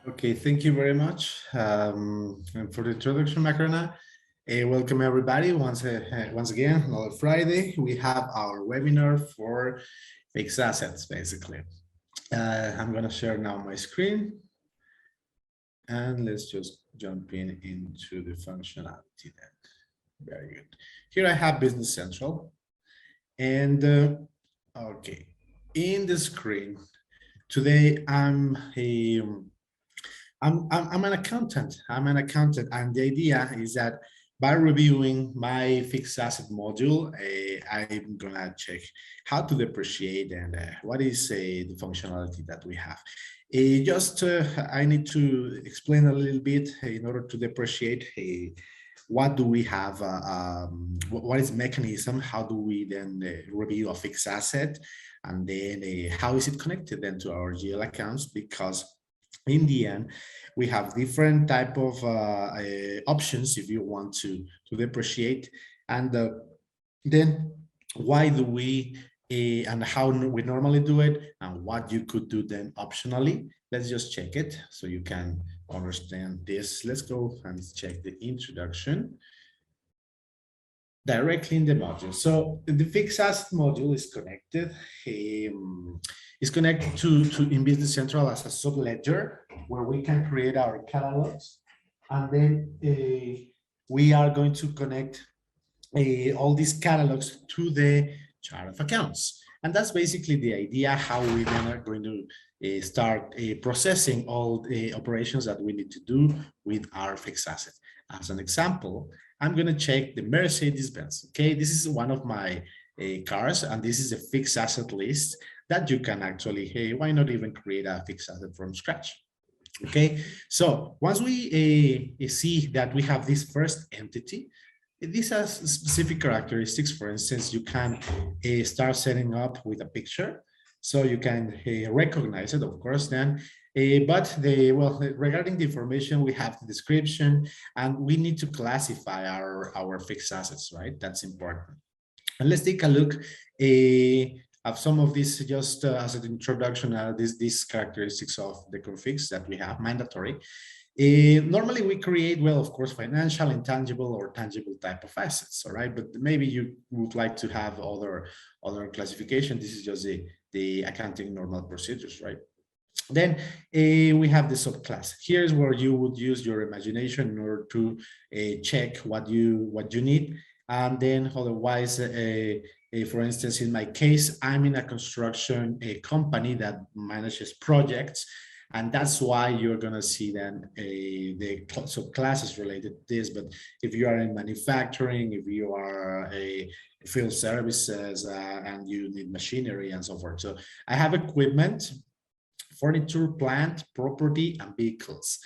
Okay, thank you very much and for the introduction, Macarena. Welcome everybody once again, another Friday. We have our webinar for fixed assets, basically. I'm going to share now my screen and let's just jump into the functionality then. Very good. Here I have Business Central and okay, in the screen today I'm an accountant. I'm an accountant, and the idea is that by reviewing my fixed asset module, I'm gonna check how to depreciate and what is the functionality that we have. I need to explain a little bit in order to depreciate. What do we have? What is mechanism? How do we then review a fixed asset? And then how is it connected then to our GL accounts? Because in the end, we have different type of options if you want to depreciate, and then why do we and how we normally do it, and what you could do then optionally. Let's just check it so you can understand this. Let's go and check the introduction directly in the module. So the fixed asset module is connected. Is connected to in Business Central as a subledger where we can create our catalogs, and then we are going to connect all these catalogs to the chart of accounts. And that's basically the idea how we then are going to start processing all the operations that we need to do with our fixed asset. As an example, I'm going to check the Mercedes-Benz. Okay, this is one of my cars, and this is a fixed asset list that you can actually, hey, why not even create a fixed asset from scratch? Okay, so once we see that we have this first entity, this has specific characteristics. For instance, you can start setting up with a picture, so you can recognize it, of course, then. Regarding the information, we have the description, and we need to classify our fixed assets, right? That's important. And let's take a look of some of these just as an introduction, these characteristics of the configs that we have mandatory. Normally we create, well, of course, financial, intangible, or tangible type of assets, all right? But maybe you would like to have other classification. This is just the accounting normal procedures, right? Then we have the subclass. Here's where you would use your imagination in order to check what you need. And then otherwise, for instance, in my case, I'm in a construction company that manages projects. And that's why you're going to see then the subclasses related to this. But if you are in manufacturing, if you are a field services and you need machinery and so forth. So I have equipment, furniture, plant, property, and vehicles.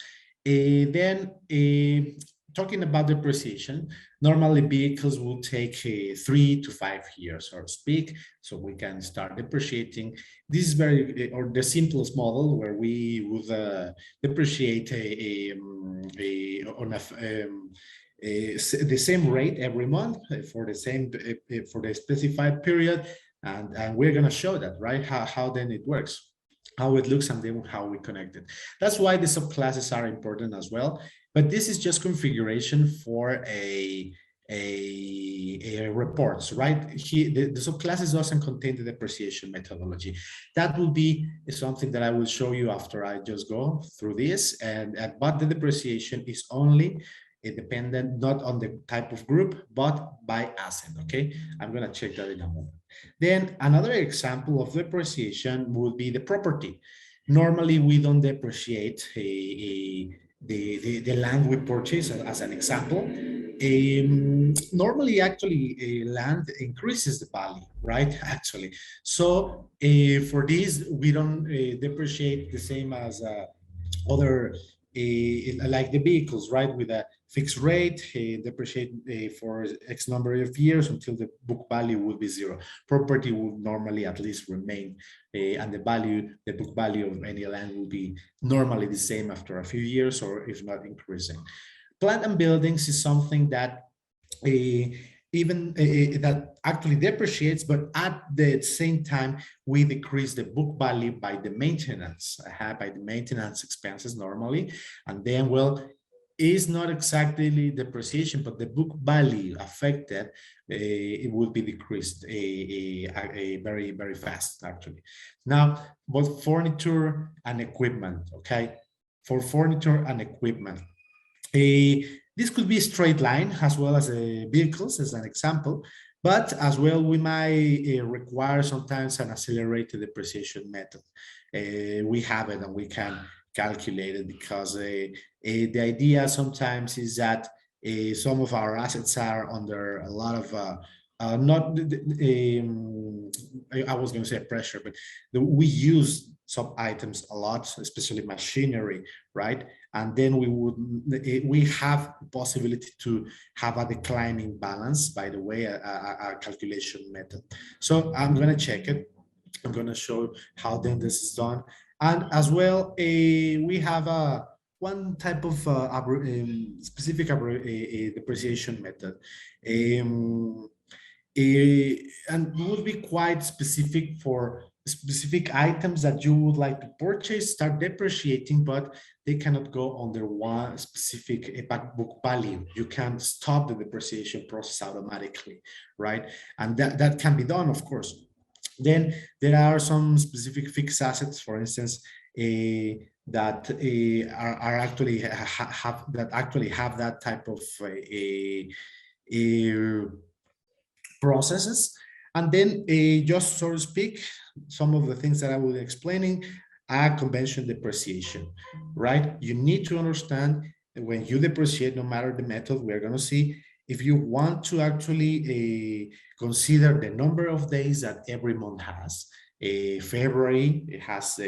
Talking about depreciation, normally vehicles will take 3 to 5 years, so to speak, so we can start depreciating. This is very, or the simplest model where we would depreciate the same rate every month for the specified period, and we're going to show that, right? How then it works, how it looks, and then how we connect it. That's why the subclasses are important as well. But this is just configuration for a reports, right? The subclasses doesn't contain the depreciation methodology. That will be something that I will show you after I just go through this. But the depreciation is only dependent not on the type of group, but by asset. Okay, I'm going to check that in a moment. Then another example of depreciation would be the property. Normally, we don't depreciate the land we purchase, as an example. Normally, actually, land increases the value, right? Actually, so for this, we don't depreciate the same as other like the vehicles, right? With a fixed rate, depreciate for X number of years until the book value would be zero. Property would normally at least remain, and the book value of any land will be normally the same after a few years, or if not increasing. Plant and buildings is something that even that actually depreciates, but at the same time, we decrease the book value by the maintenance, by the maintenance expenses normally. And then, well, is not exactly depreciation, but the book value affected, it will be decreased very, very fast, actually. Now, both furniture and equipment, okay? For furniture and equipment, this could be a straight line as well as vehicles as an example, but as well we might require sometimes an accelerated depreciation method. We have it and we can calculate it because the idea sometimes is that some of our assets are under a lot of not I was going to say pressure, but we use some items a lot, especially machinery, right? And then we have the possibility to have a declining balance, by the way, a calculation method. So I'm going to check it. I'm going to show how then this is done. And as well, we have one type of specific depreciation method. And would be quite specific for specific items that you would like to purchase, start depreciating, but they cannot go under one specific book value. You can stop the depreciation process automatically, right? And that can be done, of course. Then there are some specific fixed assets, for instance, that are actually have that type of processes. And then just so to speak, some of the things that I will be explaining are convention depreciation, right? You need to understand that when you depreciate, no matter the method, we're going to see if you want to actually consider the number of days that every month has. February, it has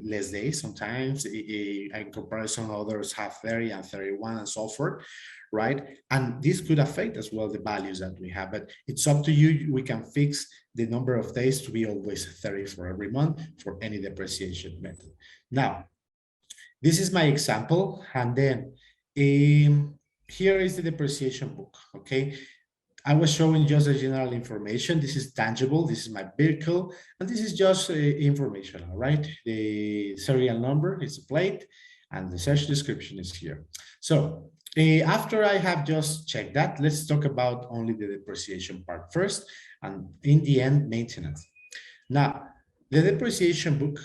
less days sometimes. In comparison, others have 30 and 31 and so forth, right? And this could affect as well the values that we have, but it's up to you. We can fix the number of days to be always 30 for every month for any depreciation method. Now, this is my example, and then here is the depreciation book, okay? I was showing just the general information. This is tangible. This is my vehicle, and this is just information, all right? The serial number is a plate, and the search description is here. So after I have just checked that, let's talk about only the depreciation part first, and in the end, maintenance. Now, the depreciation book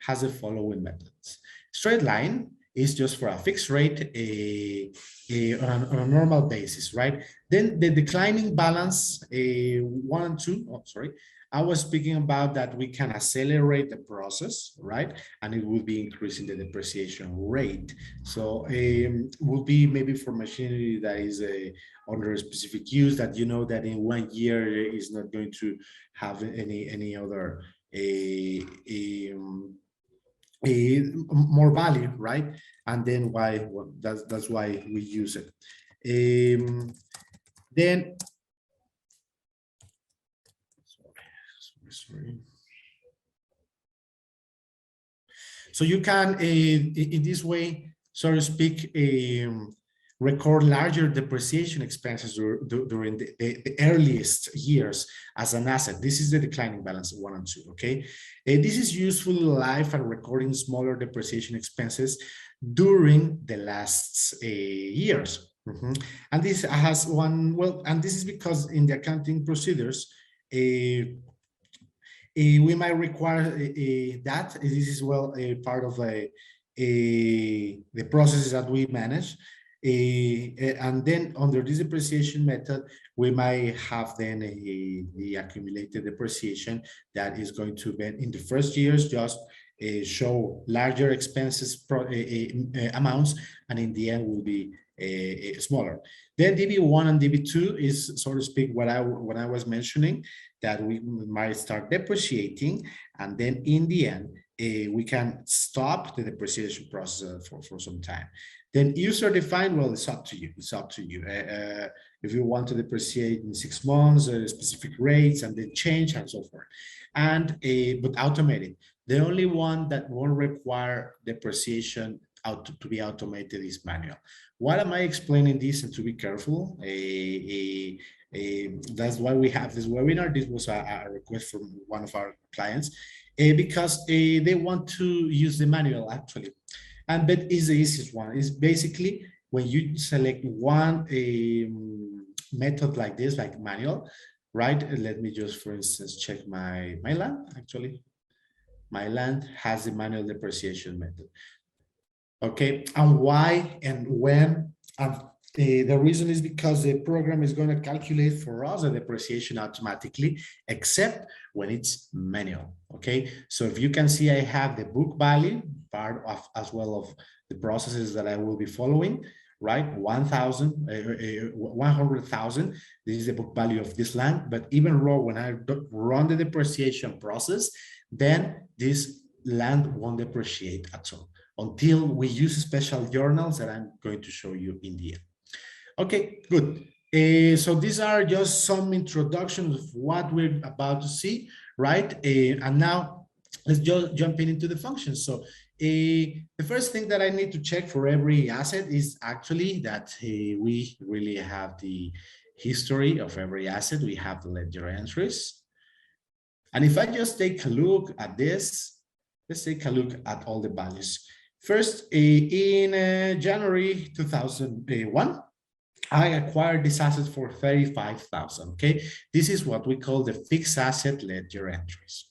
has the following methods. Straight line is just for a fixed rate on a normal basis, right? Then the declining balance, 1 and 2, oh, sorry, I was speaking about that we can accelerate the process, right? And it will be increasing the depreciation rate. So will be maybe for machinery that is under a specific use that you know that in 1 year is not going to have any other more value, right? And then why, well, that's why we use it. Then, sorry. So you can, in this way, so to speak, record larger depreciation expenses during the earliest years as an asset. This is the declining balance, 1 and 2, okay? This is useful life and recording smaller depreciation expenses during the last years. And this has one, well, and this is because in the accounting procedures, we might require that. This is well a part of the processes that we manage. And then under this depreciation method, we might have then the accumulated depreciation that is going to be in the first years just show larger expenses amounts, and in the end will be smaller. Then DB1 and DB2 is, so to speak, what I was mentioning, that we might start depreciating, and then in the end we can stop the depreciation process for some time. Then user defined, well, it's up to you. It's up to you. If you want to depreciate in 6 months, specific rates, and then change and so forth. And but automated. The only one that won't require depreciation to be automated is manual. Why am I explaining this, and to be careful? That's why we have this webinar. This was a request from one of our clients because they want to use the manual actually. And but is the easiest one. Is basically when you select one method like this, like manual, right? Let me just, for instance, check my land. Actually, my land has the manual depreciation method. Okay, and why and when? The reason is because the program is going to calculate for us the depreciation automatically, except when it's manual. Okay, so if you can see, I have the book value part of as well of the processes that I will be following. Right, 100,000. This is the book value of this land. But even raw, when I run the depreciation process, then this land won't depreciate at all until we use special journals that I'm going to show you in the end. Okay, good. So these are just some introductions of what we're about to see, right? And now let's just jump into the functions. So the first thing that I need to check for every asset is actually that we really have the history of every asset. We have the ledger entries. And if I just take a look at this, let's take a look at all the values. First, in January 2001, I acquired this asset for 35,000. Okay, this is what we call the fixed asset ledger entries.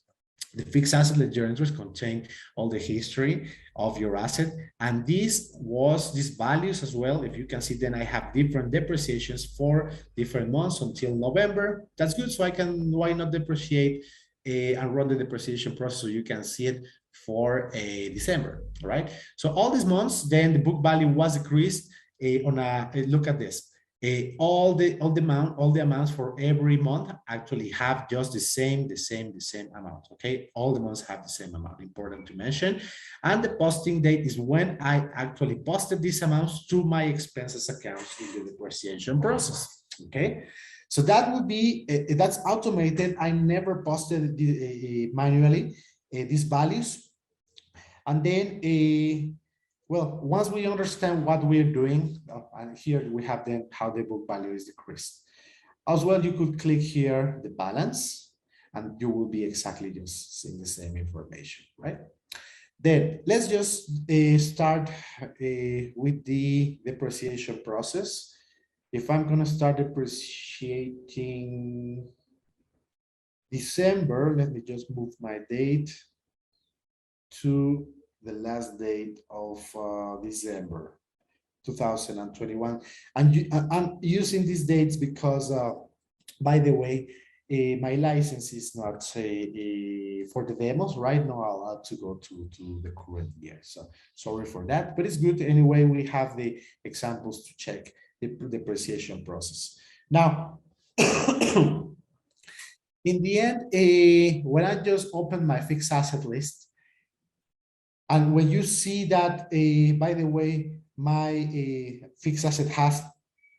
The fixed asset ledger entries contain all the history of your asset, and these values as well. If you can see, then I have different depreciations for different months until November. That's good, so I can why not depreciate and run the depreciation process so you can see it for December, right? So all these months, then the book value was decreased on a look at this. All the amounts for every month actually have just the same amount. Okay, all the months have the same amount. Important to mention. And the posting date is when I actually posted these amounts to my expenses accounts in the depreciation process. Okay. So that would be, that's automated. I never posted manually these values. And then, well, once we understand what we're doing, and here we have then how the book value is decreased. As well, you could click here, the balance, and you will be exactly just seeing the same information, right? Then let's just start with the depreciation process. If I'm going to start depreciating December, let me just move my date to the last date of December 2021. And I'm using these dates because, by the way, my license is not for the demos, right? No, I'll have to go to the current year. So sorry for that, but it's good. Anyway, we have the examples to check the depreciation process. Now, in the end, when I just open my fixed asset list, and when you see that, by the way, my fixed asset has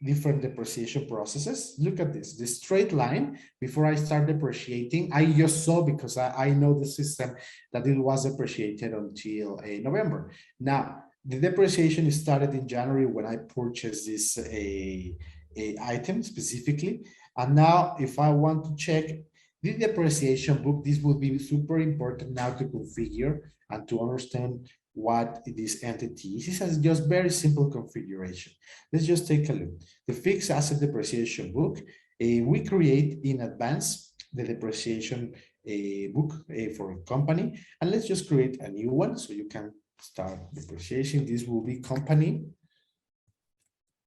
different depreciation processes. Look at this, the straight line. Before I start depreciating, I just saw, because I know the system, that it was depreciated until November. Now, the depreciation started in January when I purchased this item specifically. And now if I want to check the depreciation book, this would be super important now to configure and to understand what this entity is. This is just very simple configuration. Let's just take a look. The fixed asset depreciation book, we create in advance the depreciation book for a company. And let's just create a new one so you can start depreciation. This will be company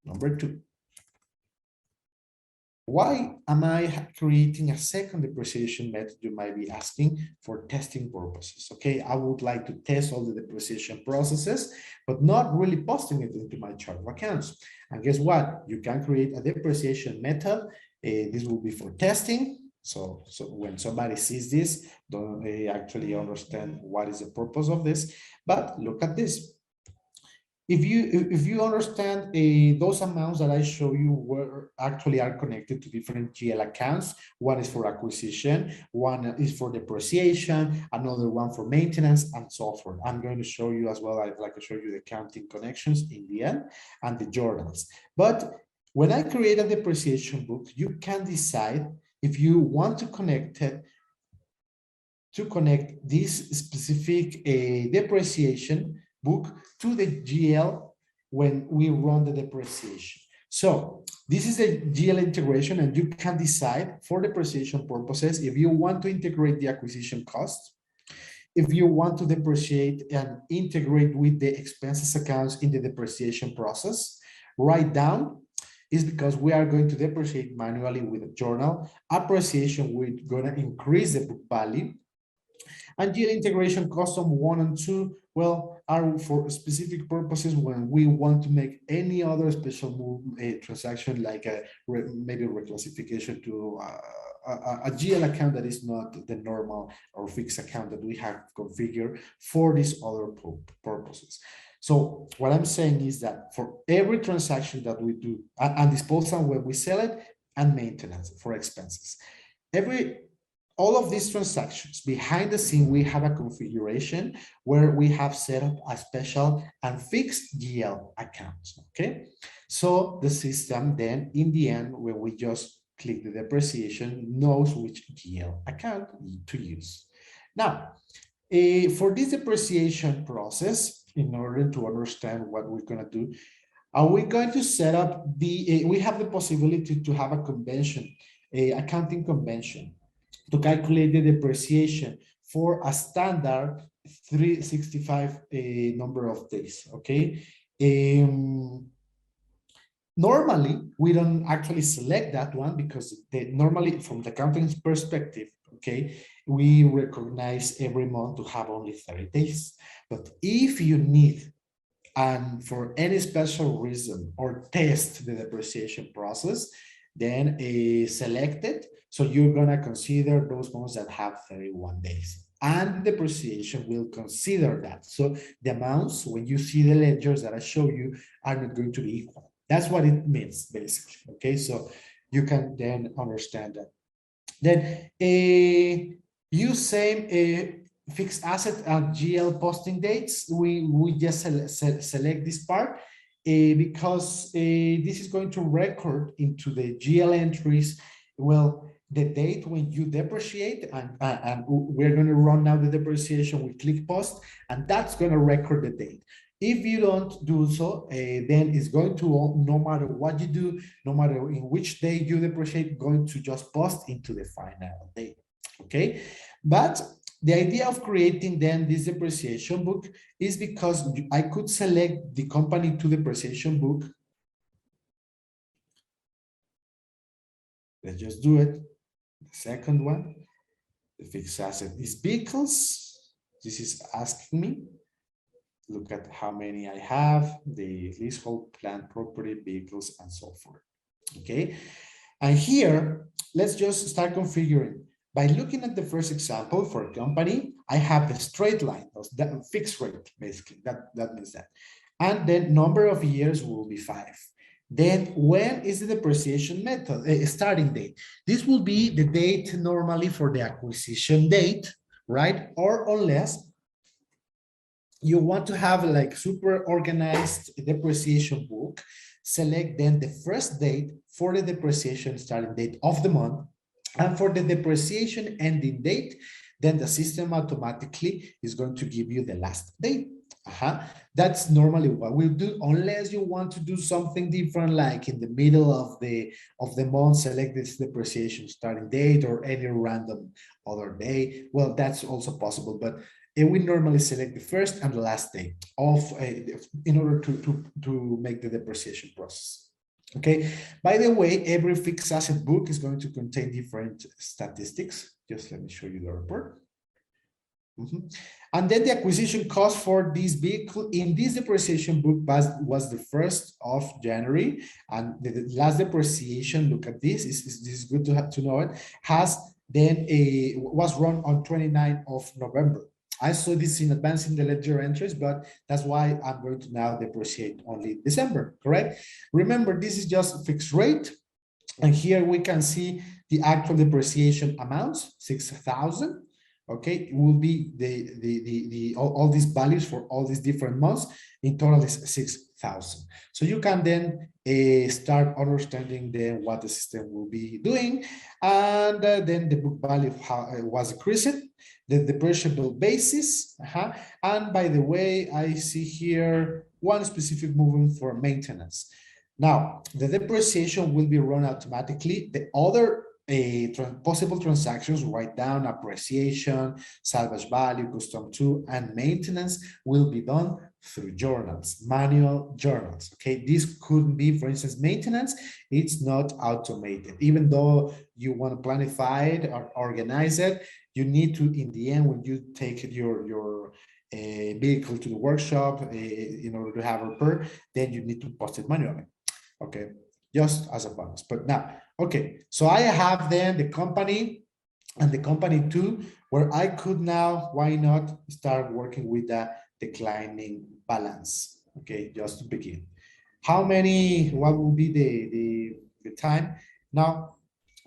number 2. Why am I creating a second depreciation method, you might be asking? For testing purposes. Okay, I would like to test all the depreciation processes, but not really posting it into my chart of accounts. And guess what? You can create a depreciation method. This will be for testing. So when somebody sees this, don't they actually understand what is the purpose of this? But look at this. If you understand those amounts that I show you were actually are connected to different GL accounts. One is for acquisition, one is for depreciation, another one for maintenance, and so forth. I'm going to show you as well. I'd like to show you the accounting connections in the end and the journals. But when I create a depreciation book, you can decide if you want to connect this specific depreciation book to the GL when we run the depreciation. So this is the GL integration, and you can decide for depreciation purposes if you want to integrate the acquisition cost, if you want to depreciate and integrate with the expenses accounts in the depreciation process. Write down is because we are going to depreciate manually with a journal. Appreciation, we're going to increase the book value. And GL integration custom 1 and 2, well, are for specific purposes when we want to make any other special move, transaction, like maybe reclassification to a GL account that is not the normal or fixed account that we have configured for these other purposes. So what I'm saying is that for every transaction that we do, and disposal when we sell it, and maintenance for expenses, all of these transactions behind the scene, we have a configuration where we have set up a special and fixed GL accounts. Okay, so the system then in the end, when we just click the depreciation, knows which GL account to use. Now, for this depreciation process, in order to understand what we're going to do, are we going to set up the, we have the possibility to have a convention, accounting convention, to calculate the depreciation for a standard 365 number of days, okay? Normally, we don't actually select that one because normally from the accounting perspective, okay, we recognize every month to have only 30 days. But if you need, and for any special reason, or test the depreciation process, then select it. So you're going to consider those months that have 31 days. And the depreciation will consider that. So the amounts, when you see the ledgers that I show you, are not going to be equal. That's what it means, basically. Okay, so you can then understand that. Then use same fixed asset and GL posting dates. We just select this part because this is going to record into the GL entries, well, the date when you depreciate, and we're going to run now the depreciation. We click post, and that's going to record the date. If you don't do so, then it's going to, no matter what you do, no matter in which day you depreciate, going to just post into the final date. Okay, but the idea of creating then this depreciation book is because I could select the company to depreciation book. Let's just do it. The second one, the fixed asset is vehicles. This is asking me, look at how many I have, the leasehold, plant, property, vehicles, and so forth. Okay, and here, let's just start configuring. By looking at the first example for a company, I have the straight line, that fixed rate, basically, that means that. And then number of years will be 5. Then when is the depreciation method, starting date? This will be the date normally for the acquisition date, right? Or unless you want to have like super organized depreciation book, select then the first date for the depreciation starting date of the month, and for the depreciation ending date, then the system automatically is going to give you the last date. That's normally what we'll do, unless you want to do something different, like in the middle of the month, select this depreciation starting date or any random other day. Well, that's also possible, but we normally select the first and the last day of in order to make the depreciation process. Okay, by the way, every fixed asset book is going to contain different statistics. Just let me show you the report. And then the acquisition cost for this vehicle in this depreciation book was the 1st of January, and the last depreciation, look at this, this is good to have to know it, has then was run on 29th of November. I saw this in advance in the ledger entries, but that's why I'm going to now depreciate only December, correct? Remember, this is just fixed rate. And here we can see the actual depreciation amounts, 6,000. Okay, it will be all these values for all these different months. In total is 6,000. So you can then start understanding then what the system will be doing. And then the book value was increased, the depreciable basis. And by the way, I see here one specific movement for maintenance. Now, the depreciation will be run automatically. The other possible transactions, write down, appreciation, salvage value, custom to, and maintenance will be done through journals, manual journals. Okay, this could be, for instance, maintenance. It's not automated. Even though you want to planify it or organize it, you need to, in the end, when you take your vehicle to the workshop in order to have repair, then you need to post it manually. Okay, just as a bonus. But now, okay, so I have then the company and the company two, where I could now, why not start working with the declining balance? Okay, just to begin. How many, what will be the time? Now,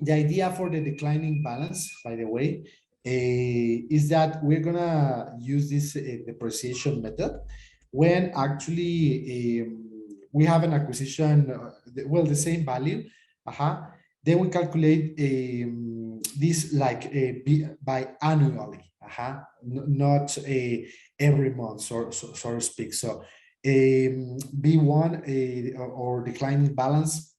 the idea for the declining balance, by the way, is that we're gonna use this depreciation method when actually we have an acquisition, well, the same value, then we calculate this like biannually, not every month, so to speak. So B1 or declining balance,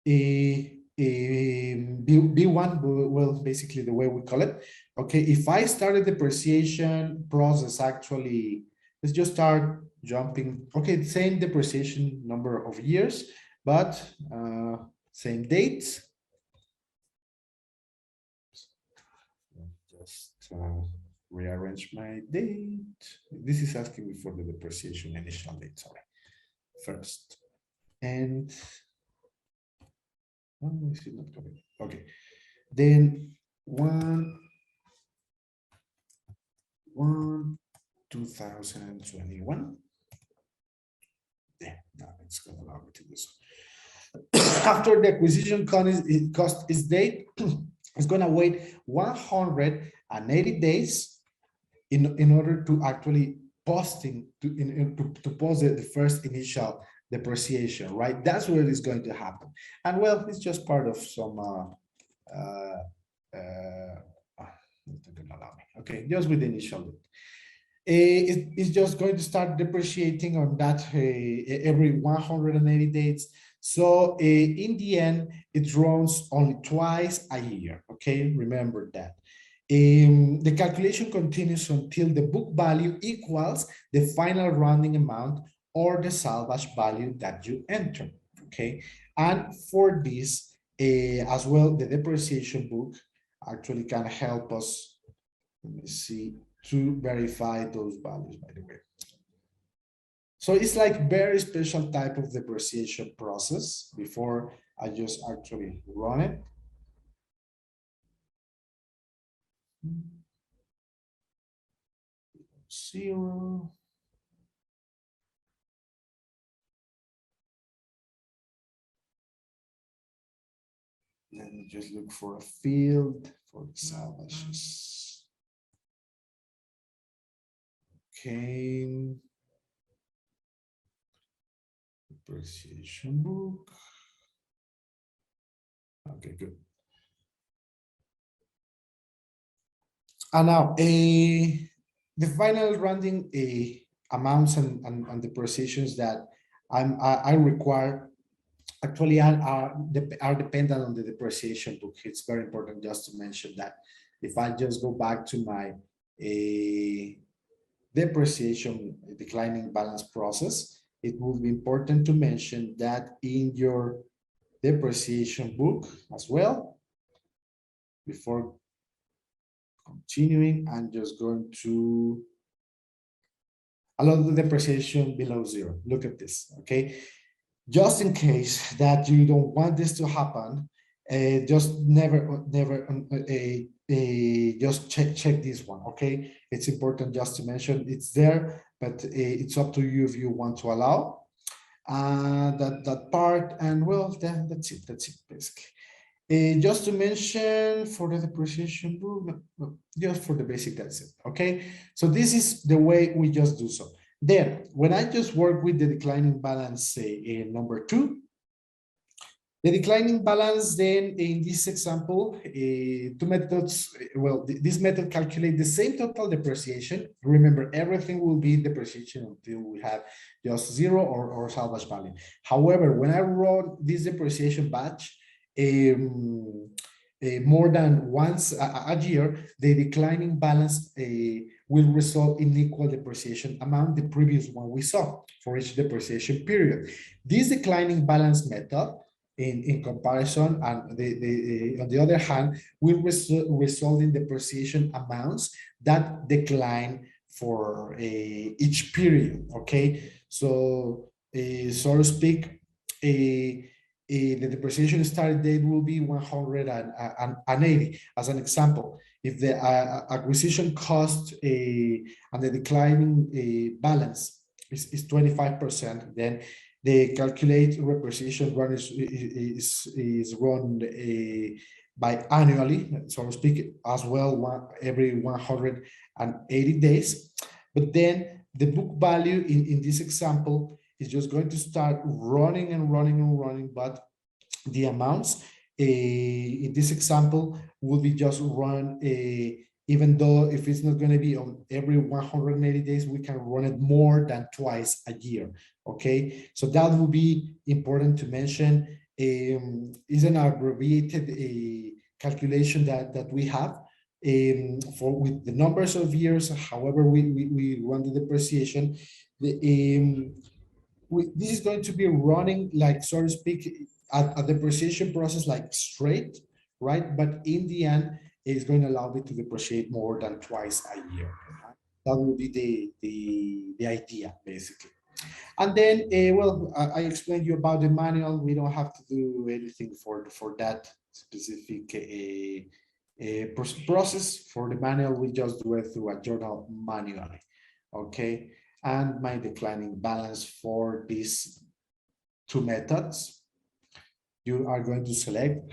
B1, well, basically the way we call it. Okay, if I started the depreciation process, actually, let's just start jumping. Okay, same depreciation number of years, but same dates. Just rearrange my date. This is asking me for the depreciation initial date, sorry, first. And oh, is it not coming? Okay, then 2021. Yeah, now it's going to allow me to do so. After the acquisition cost is date, it's going to wait 180 days in order to actually posting to post the first initial depreciation, right? That's where it's going to happen. And well, it's just part of some okay, just with the initial. It's just going to start depreciating on that every 180 days. So in the end, it runs only twice a year. Okay, remember that. The calculation continues until the book value equals the final rounding amount or the salvage value that you enter. Okay, and for this as well, the depreciation book actually can help us. Let me see, to verify those values, by the way. So it's like very special type of depreciation process before I just actually run it. Zero. Let me just look for a field for the salvages. Okay. Depreciation book. Okay, good. And now the final rounding amounts and depreciations that I require actually are dependent on the depreciation book. It's very important just to mention that. If I just go back to my depreciation declining balance process, it will be important to mention that in your depreciation book as well. Before continuing, I'm just going to allow the depreciation below zero. Look at this, okay? Just in case that you don't want this to happen, just never just check this one, okay? It's important just to mention it's there, but it's up to you if you want to allow that part. And well, then that's it basically. Just to mention for the depreciation book, no, just for the basic, that's it, okay? So this is the way we just do so. Then, when I just work with the declining balance in number 2, the declining balance, then in this example, two methods, well, this method calculates the same total depreciation. Remember, everything will be depreciation until we have just zero or salvage value. However, when I run this depreciation batch, more than once a year, the declining balance will result in equal depreciation amount the previous one we saw for each depreciation period. This declining balance method in comparison, and on the other hand, will result in depreciation amounts that decline for each period. Okay, so so to speak, the depreciation start date will be 180 as an example. If the acquisition cost and the declining balance is 25%, then the calculate depreciation run is run by annually, so to speak, as well, every 180 days. But then the book value in this example is just going to start running and running and running, but the amounts in this example will be just run even though if it's not going to be on every 180 days, we can run it more than twice a year. Okay, so that will be important to mention. Is an abbreviated calculation that we have for with the numbers of years. However, we run the depreciation. This is going to be running, like, so to speak, a depreciation process like straight, right? But in the end, it's going to allow me to depreciate more than twice a year. That will be the idea, basically. And then, well, I explained you about the manual. We don't have to do anything for that specific process. For the manual, we just do it through a journal manually. Okay, and my declining balance for these two methods. You are going to select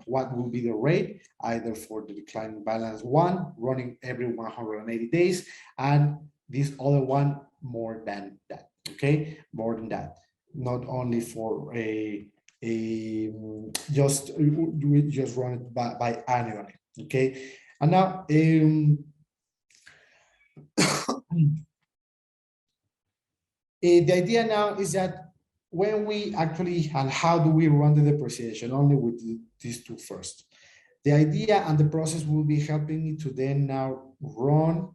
what will be the rate, either for the declining balance one, running every 180 days, and this other one more than that. Okay, more than that. Not only for just we just run it by annually. Okay, and now the idea now is that when we actually, and how do we run the depreciation, only with these two first. The idea and the process will be helping me to then now run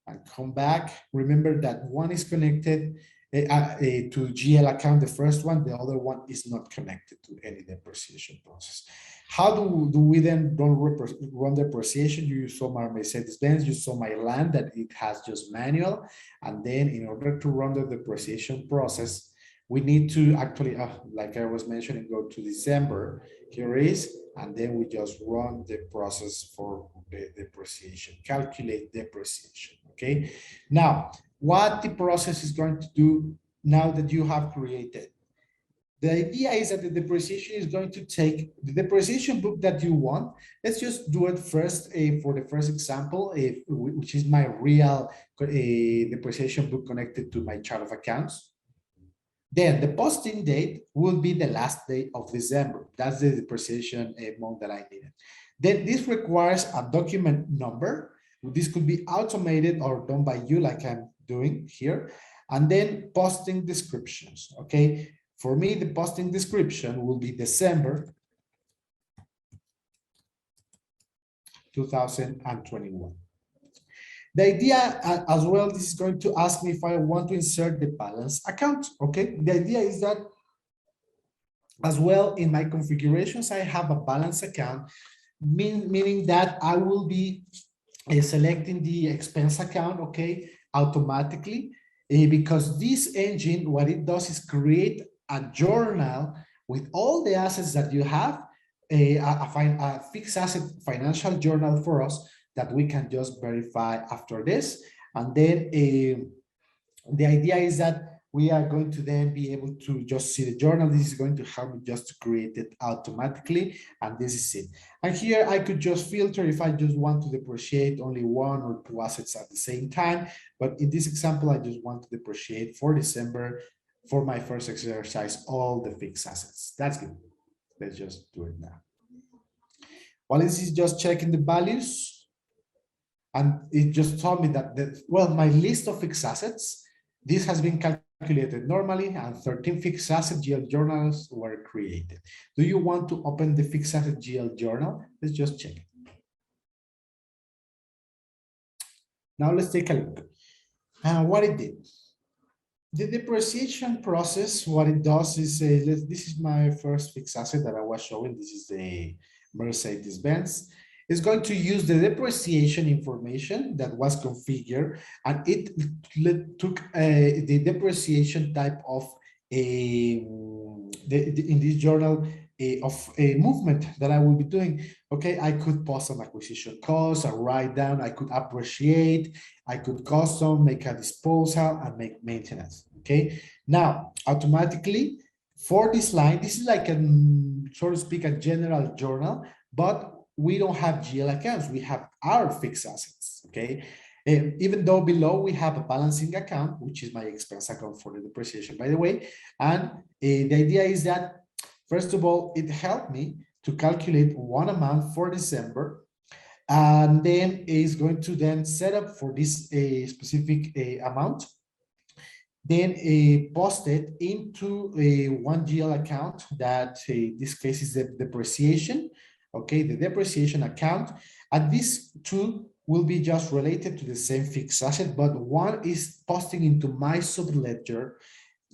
and come back. Remember that one is connected to GL account, the first one, the other one is not connected to any depreciation process. How do we then run depreciation? You saw my Mercedes-Benz, you saw my land that it has just manual. And then in order to run the depreciation process, we need to actually, like I was mentioning, go to December. Here is, and then we just run the process for the depreciation, calculate depreciation. Okay. Now, what the process is going to do now that you have created. The idea is that the depreciation is going to take the depreciation book that you want. Let's just do it first for the first example, which is my real depreciation book connected to my chart of accounts. Then the posting date will be the last day of December. That's the depreciation amount that I needed. Then this requires a document number. This could be automated or done by you, like I'm doing here. And then posting descriptions. Okay. For me, the posting description will be December 2021. The idea as well, this is going to ask me if I want to insert the balance account. Okay. The idea is that as well in my configurations, I have a balance account, meaning that I will be selecting the expense account, okay, automatically, because this engine, what it does is create a journal with all the assets that you have, a fixed asset financial journal for us that we can just verify after this. And then the idea is that we are going to then be able to just see the journal. This is going to help me just to create it automatically. And this is it. And here I could just filter if I just want to depreciate only one or two assets at the same time. But in this example, I just want to depreciate for December, for my first exercise, all the fixed assets. That's good. Let's just do it now. While this is just checking the values, and it just told me that, well, my list of fixed assets, this has been calculated normally, and 13 fixed asset GL journals were created. Do you want to open the fixed asset GL journal? Let's just check it. Now let's take a look. What it did. The depreciation process, what it does is, this is my first fixed asset that I was showing. This is the Mercedes-Benz. It's going to use the depreciation information that was configured, and it took the depreciation type of in this journal of a movement that I will be doing. Okay, I could post an acquisition cost, a write down, I could appreciate, I could custom, make a disposal, and make maintenance. Okay, now automatically for this line, this is like a, so to speak, a general journal, but we don't have GL accounts, we have our fixed assets. Okay, even though below we have a balancing account, which is my expense account for the depreciation, by the way. And the idea is that, first of all, it helped me to calculate one amount for December, and then is going to then set up for this specific amount, then post it into a one GL account that this case is the depreciation. Okay, the depreciation account, and these two will be just related to the same fixed asset, but one is posting into my subledger,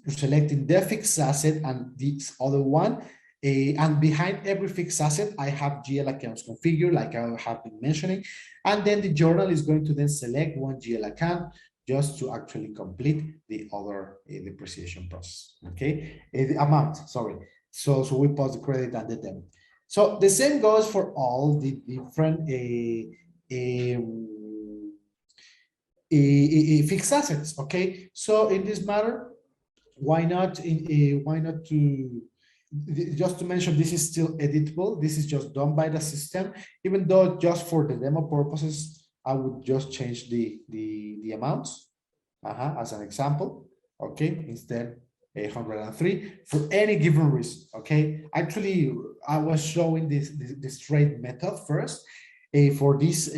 selecting the fixed asset, and this other one, and behind every fixed asset, I have GL accounts configured, like I have been mentioning, and then the journal is going to then select one GL account just to actually complete the other depreciation process. Okay, the amount, sorry. So we post the credit and the debit. So the same goes for all the different fixed assets. Okay, so in this matter, why not to just to mention, this is still editable. This is just done by the system, even though just for the demo purposes, I would just change the amounts as an example. Okay, instead 103 for any given reason. Okay, actually I was showing this straight method first. For this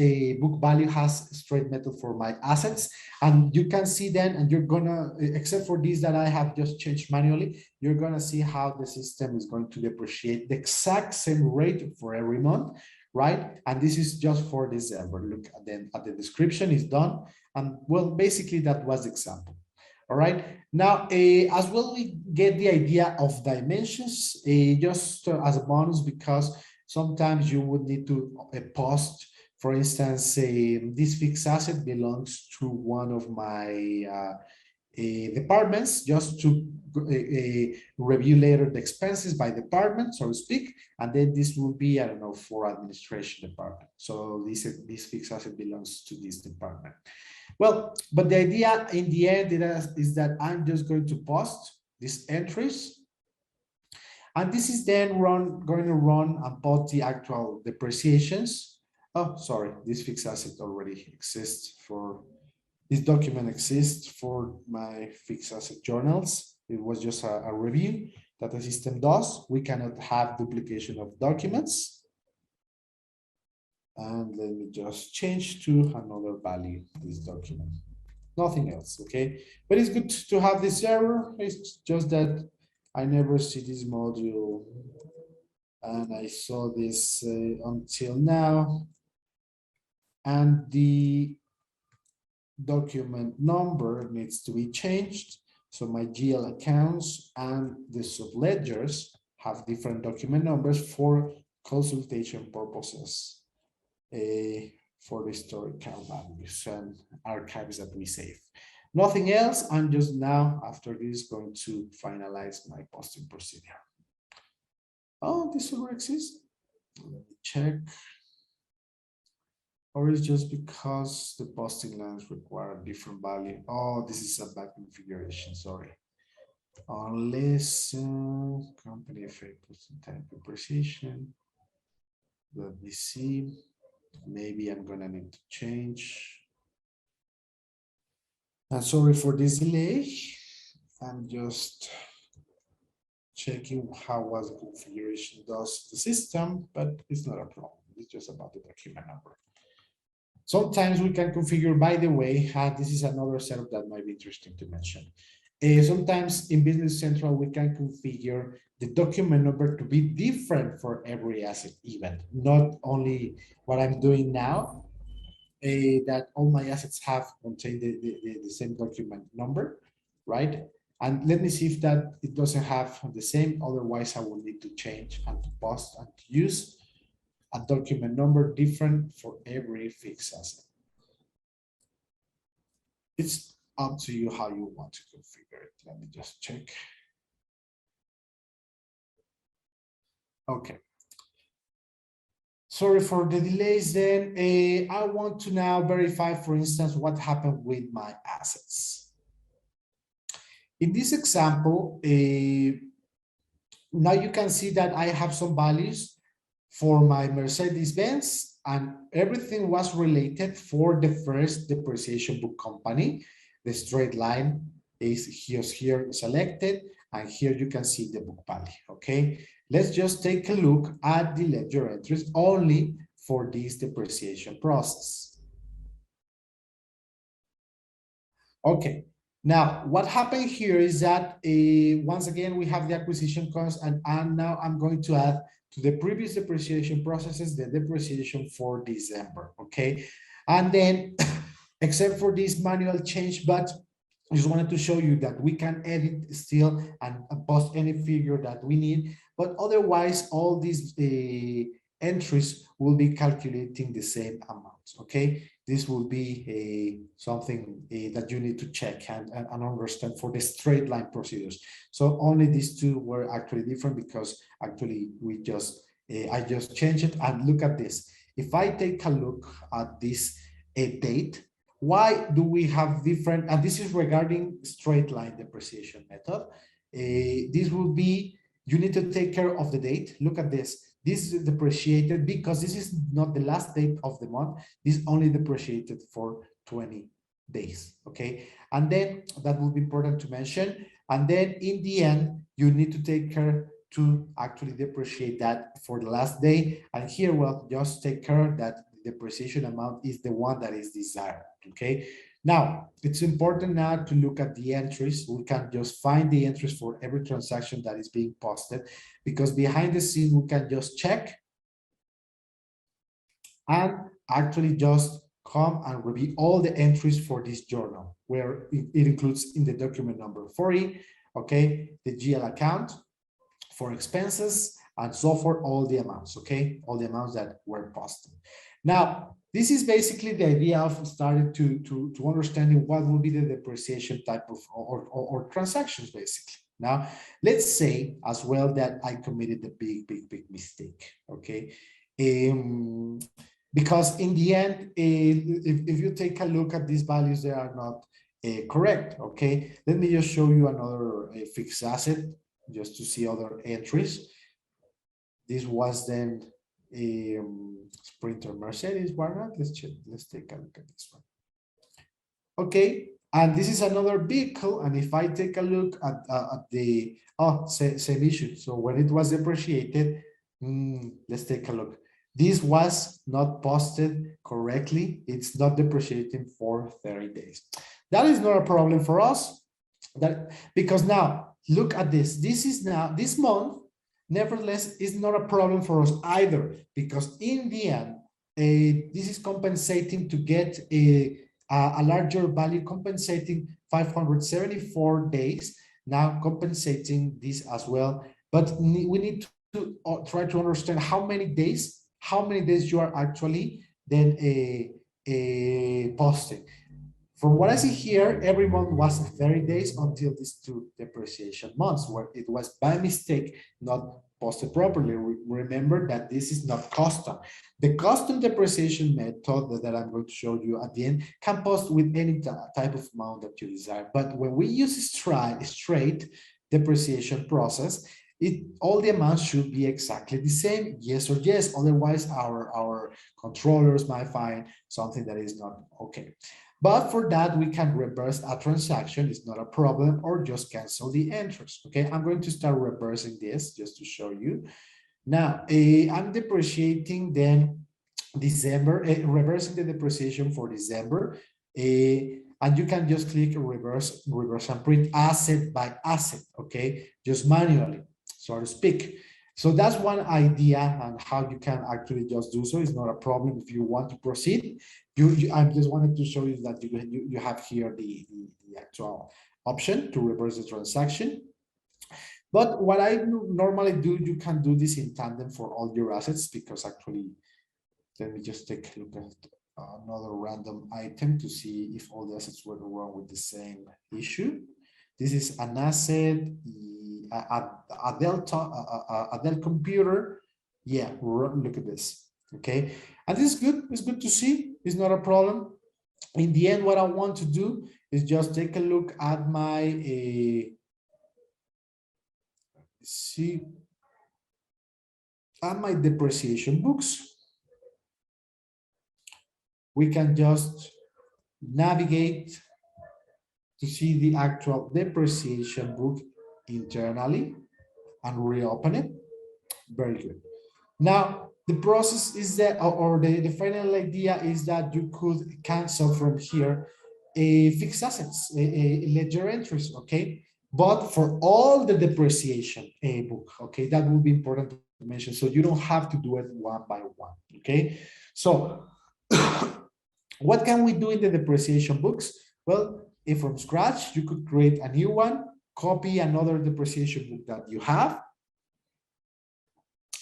book value has straight method for my assets, and you can see then, and you're gonna, except for these that I have just changed manually, you're gonna see how the system is going to depreciate the exact same rate for every month, right? And this is just for December. Look at the description is done, and well, basically that was the example. All right, now as well, we get the idea of dimensions just as a bonus, because sometimes you would need to post, for instance, this fixed asset belongs to one of my departments, just to review later the expenses by department, so to speak, and then this will be, I don't know, for administration department. So this fixed asset belongs to this department. Well, but the idea in the end is that I'm just going to post these entries, and this is then going to run about the actual depreciations. Oh, sorry, this fixed asset already exists for, this document exists for my fixed asset journals. It was just a review that the system does. We cannot have duplication of documents. And let me just change to another value, this document. Nothing else, okay? But it's good to have this error. It's just that I never see this module, and I saw this until now. And the document number needs to be changed. So my GL accounts and the subledgers have different document numbers for consultation purposes, for the historical values and archives that we save. Nothing else. I'm just now, after this, going to finalize my posting procedure. Oh, this already exists. Let me check. Or is just because the posting lines require a different value? Oh, this is a bad configuration, sorry. unless company effect type depreciation. Let me see. Maybe I'm gonna need to change. Sorry for this delay. I'm just checking how was the configuration does the system, but it's not a problem. It's just about the document number. Sometimes we can configure, by the way, this is another setup that might be interesting to mention. Sometimes in Business Central, we can configure the document number to be different for every asset event, not only what I'm doing now, that all my assets have contained the same document number, right? And let me see if that it doesn't have the same, otherwise I will need to change and to post and to use a document number different for every fixed asset. It's up to you how you want to configure it. Let me just check. Okay. Sorry for the delays then. I want to now verify, for instance, what happened with my assets. In this example, now you can see that I have some values for my Mercedes-Benz, and everything was related for the first depreciation book company. The straight line is here selected, and here you can see the book value, okay? Let's just take a look at the ledger entries only for this depreciation process. Okay, now what happened here is that once again, we have the acquisition cost, and now I'm going to add to the previous depreciation processes, the depreciation for December, okay? And then, except for this manual change, but I just wanted to show you that we can edit still and post any figure that we need, but otherwise all these entries will be calculating the same amounts, okay? This will be something that you need to check and understand for the straight line procedures. So only these two were actually different because actually I just changed it. And look at this. If I take a look at this date, why do we have different, and this is regarding straight line depreciation method. This will be, you need to take care of the date. Look at this. This is depreciated because this is not the last date of the month. This only depreciated for 20 days, okay? And then that will be important to mention. And then in the end, you need to take care to actually depreciate that for the last day. And here, well, just take care that the depreciation amount is the one that is desired, okay? Now, it's important now to look at the entries. We can just find the entries for every transaction that is being posted, because behind the scene, we can just check and actually just come and review all the entries for this journal, where it includes in the document number 40, okay, the GL account for expenses, and so for all the amounts, okay, all the amounts that were posted. Now, this is basically the idea of starting to understanding what will be the depreciation type of or transactions, basically. Now, let's say as well that I committed a big mistake, okay? Because in the end, if you take a look at these values, they are not correct, okay? Let me just show you another fixed asset just to see other entries. This was then Sprinter Mercedes, why not? Let's check, let's take a look at this one. Okay, and this is another vehicle, and if I take a look at the, same issue. So when it was depreciated, let's take a look. This was not posted correctly. It's not depreciating for 30 days. That is not a problem for us, because now look at this. This is now, this month, nevertheless, is not a problem for us either, because in the end, this is compensating to get a larger value, compensating 574 days, now compensating this as well. But we need to try to understand how many days you are actually then posting. From what I see here, every month was 30 days until these two depreciation months, where it was by mistake not posted properly. Remember that this is not custom. The custom depreciation method that I'm going to show you at the end can post with any type of amount that you desire. But when we use straight, depreciation process, all the amounts should be exactly the same, yes or yes. Otherwise, our controllers might find something that is not okay. But for that, we can reverse a transaction. It's not a problem, or just cancel the interest. Okay, I'm going to start reversing this just to show you. Now, I'm depreciating then December, reversing the depreciation for December. And you can just click reverse and print asset by asset, okay? Just manually, so to speak. So that's one idea on how you can actually just do so. It's not a problem if you want to proceed. I just wanted to show you that you have here the actual option to reverse the transaction. But what I normally do, you can do this in tandem for all your assets, because actually, let me just take a look at another random item to see if all the assets were wrong with the same issue. This is an asset, a Dell computer. Yeah, look at this. Okay, and this is good. It's good to see. It's not a problem. In the end, what I want to do is just take a look at my depreciation books. We can just navigate to see the actual depreciation book internally and reopen it. Very good. Now, the process is that, or the final idea is that you could cancel from here fixed assets, ledger entries, okay? But for all the depreciation book, okay, that will be important to mention. So you don't have to do it one by one, okay? So what can we do in the depreciation books? Well, if from scratch, you could create a new one, copy another depreciation book that you have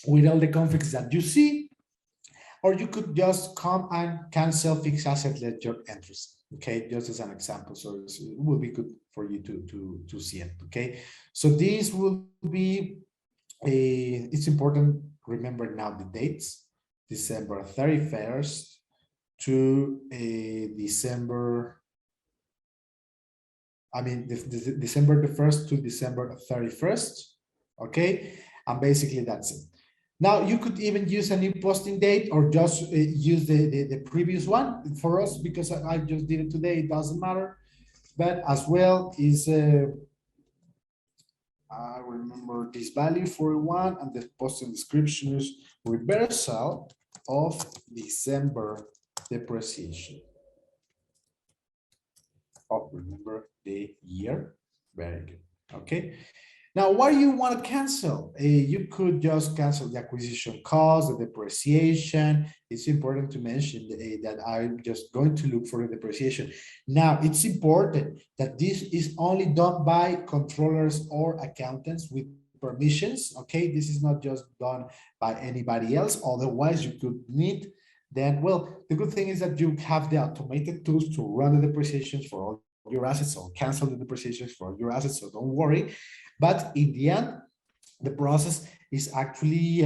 with all the conflicts that you see, or you could just come and cancel fixed asset ledger entries. Okay, just as an example, so it will be good for you to see it. Okay, so this will be it's important. Remember now the dates: December 31st to December. I mean, December the 1st to December 31st. Okay, and basically that's it. Now, you could even use a new posting date, or just use the previous one. For us, because I just did it today, it doesn't matter. But as well is, I remember this value 41, and the posting description is reversal of December depreciation. Oh, remember the year? Very good. Okay. Now, what do you want to cancel? You could just cancel the acquisition cost, the depreciation. It's important to mention that I'm just going to look for the depreciation. Now, it's important that this is only done by controllers or accountants with permissions. Okay, this is not just done by anybody else. Otherwise, you could need then, well, the good thing is that you have the automated tools to run the depreciations for all your assets, or cancel the depreciations for your assets, so don't worry. But in the end, the process is actually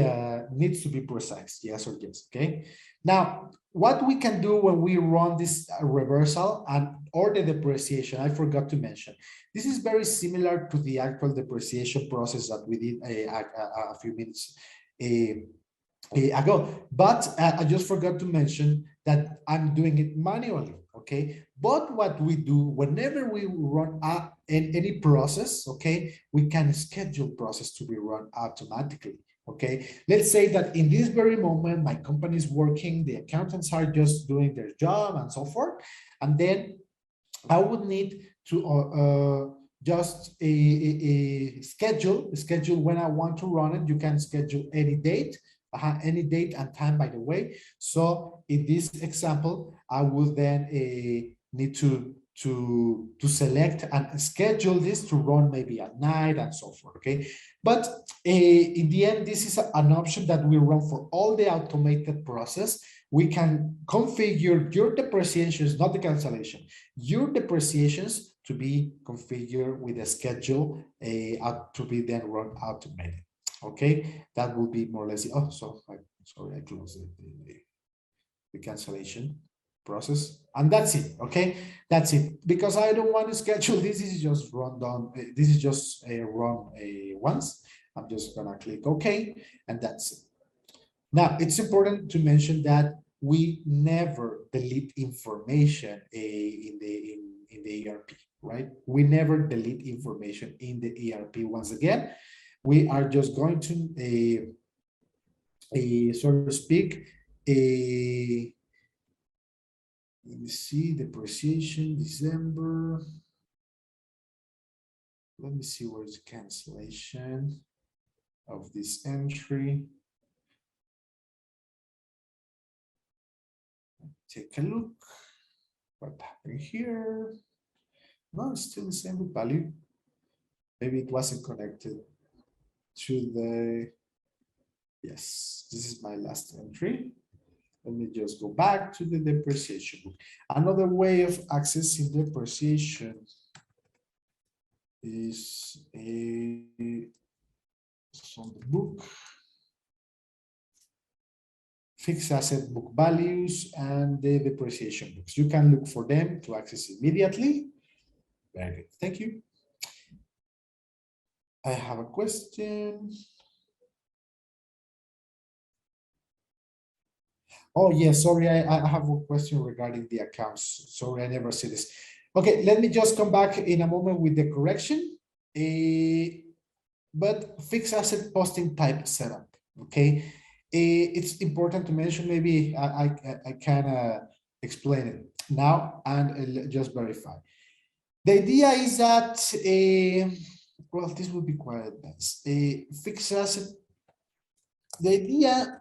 needs to be precise, yes or yes, okay? Now, what we can do when we run this reversal or the depreciation, I forgot to mention, this is very similar to the actual depreciation process that we did a few minutes ago, but I just forgot to mention that I'm doing it manually, okay? But what we do whenever we run any process, okay, we can schedule process to be run automatically, okay? Let's say that in this very moment, my company is working, the accountants are just doing their job and so forth, and then I would need to just schedule when I want to run it. You can schedule any date and time, by the way. So in this example, I will then need to select and schedule this to run maybe at night and so forth, okay? But in the end, this is an option that we run for all the automated process. We can configure your depreciations, not the cancellation, your depreciations to be configured with a schedule to be then run automated. Okay, that will be more or less. Oh, so sorry, I closed the cancellation. process, and that's it. Okay, that's it, because I don't want to schedule this. This is just run down. This is just a run once. I'm just gonna click OK, and that's it. Now it's important to mention that we never delete information in the ERP, right? We never delete information in the ERP. Once again, we are just going to so to speak, a let me see, depreciation, December. Let me see where's the cancellation of this entry. Take a look. What happened here? No, it's still the same value. Maybe it wasn't connected to the, yes, this is my last entry. Let me just go back to the depreciation book. Another way of accessing depreciation is from the book, fixed asset book values and the depreciation books. You can look for them to access immediately. Very good, thank you. I have a question. Oh, yes, sorry, I have a question regarding the accounts. Sorry, I never see this. Okay, let me just come back in a moment with the correction. But fixed asset posting type setup, okay? It's important to mention, maybe I can explain it now and just verify. The idea is that, well, this will be quite advanced. Fixed asset, the idea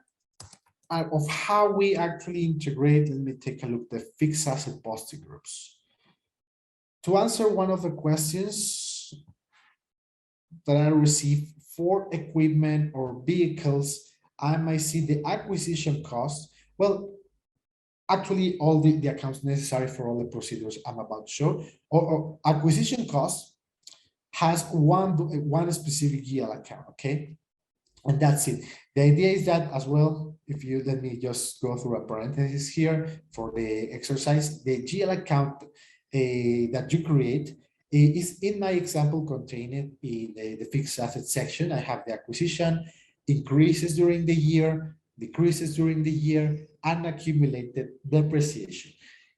of how we actually integrate, let me take a look, the fixed asset posting groups. To answer one of the questions that I received for equipment or vehicles, I might see the acquisition cost. Well, actually, all the accounts necessary for all the procedures I'm about to show, or acquisition cost has one specific GL account, okay? And that's it. The idea is that as well, if you let me just go through a parenthesis here for the exercise, the GL account that you create is in my example contained in the fixed asset section. I have the acquisition, increases during the year, decreases during the year, and accumulated depreciation.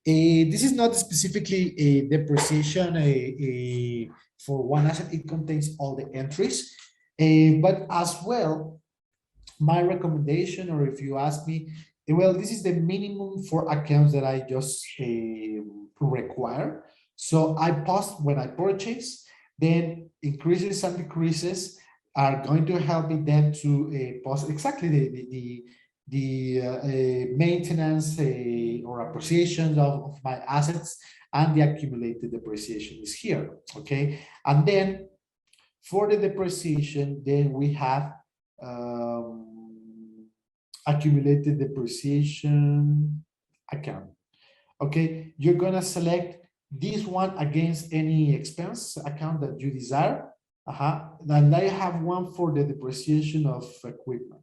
This is not specifically a depreciation for one asset. It contains all the entries. But as well, my recommendation, or if you ask me, well, this is the minimum for accounts that I just require. So I post when I purchase, then increases and decreases are going to help me then to post exactly the maintenance or appreciation of my assets, and the accumulated depreciation is here, okay? And then for the depreciation, then we have accumulated depreciation account. Okay, you're gonna select this one against any expense account that you desire. And I have one for the depreciation of equipment.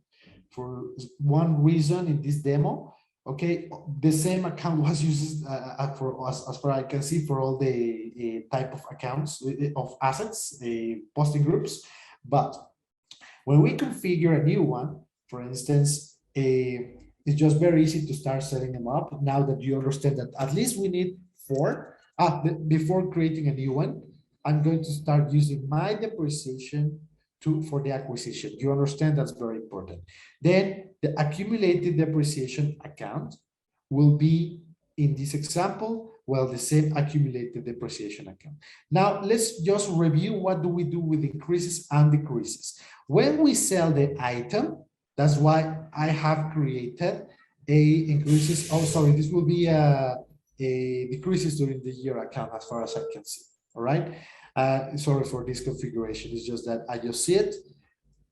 For one reason in this demo, okay, the same account was used for as far as I can see for all the type of accounts of assets, the posting groups. But when we configure a new one, for instance, it's just very easy to start setting them up now that you understand that at least we need 4. Before creating a new one, I'm going to start using my depreciation for the acquisition. You understand that's very important. Then the accumulated depreciation account will be, in this example, well, the same accumulated depreciation account. Now, let's just review what do we do with increases and decreases. When we sell the item, that's why I have created a increases. Oh, sorry, this will be a decreases during the year account as far as I can see. All right. Sorry for this configuration. It's just that I just see it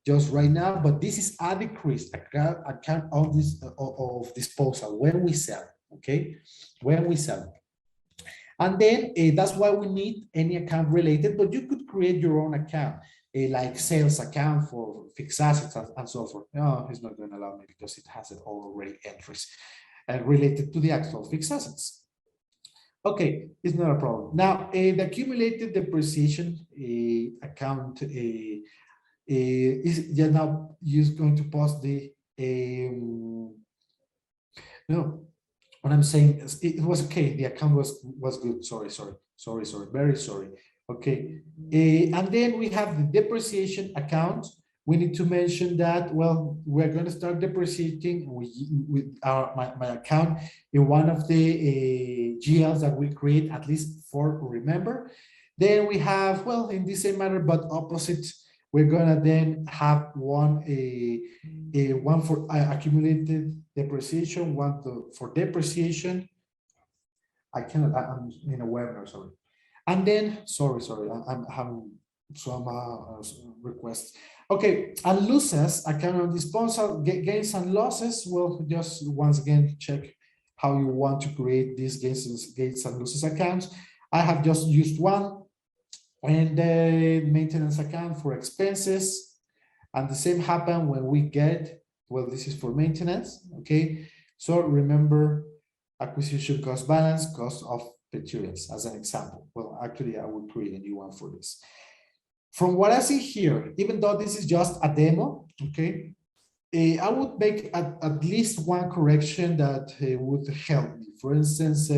just right now, but this is a decrease account of this of disposal when we sell. Okay, when we sell. And then that's why we need any account related, but you could create your own account, like sales account for fixed assets and so forth. No, it's not going to allow me because it has it already entries. related to the actual fixed assets. Okay, it's not a problem. Now, the accumulated depreciation account is now just going to post the no. What I'm saying is it was okay. The account was good. Sorry, very sorry. Okay, and then we have the depreciation account. We need to mention that, well, we're going to start depreciating with my account in one of the GLs that we create, at least 4, remember. Then we have, well, in the same manner, but opposite, we're going to then have one for accumulated depreciation, one for depreciation. I'm in a webinar, sorry. And then, sorry, I'm having some requests. Okay, and losses, account on disposal, gains and losses. Well, just once again, check how you want to create these gains and losses accounts. I have just used one, and the maintenance account for expenses. And the same happen when we get, well, this is for maintenance, okay? So remember, acquisition cost balance, cost of materials as an example. Well, actually, I will create a new one for this. From what I see here, even though this is just a demo, okay, I would make at least one correction that would help me. For instance,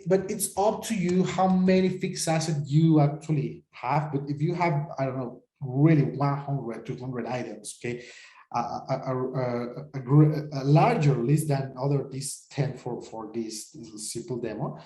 but it's up to you how many fixed assets you actually have. But if you have, I don't know, really 100, 200 items, okay, a larger list than these 10 for this simple demo,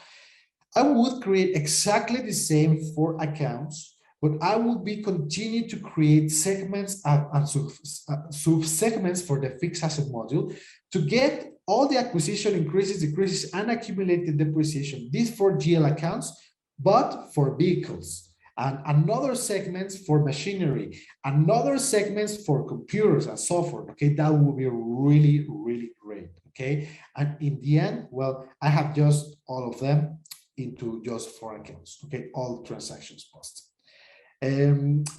I would create exactly the same for accounts, but I would be continue to create segments and sub-segments for the fixed asset module to get all the acquisition increases, decreases, and accumulated depreciation. These 4 GL accounts, but for vehicles. And another segments for machinery, another segments for computers and software. Okay, that would be really, really great. Okay, and in the end, well, I have just all of them into just 4 accounts. Okay, all transactions posted.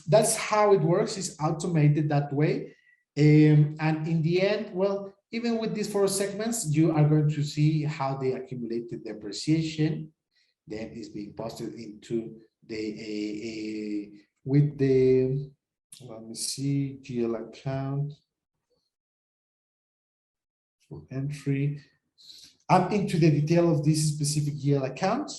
That's how it works. It's automated that way. And in the end, well, even with these 4 segments, you are going to see how the accumulated depreciation then is being posted into the with the, let me see, GL account for entry. I'm into the detail of this specific GL account.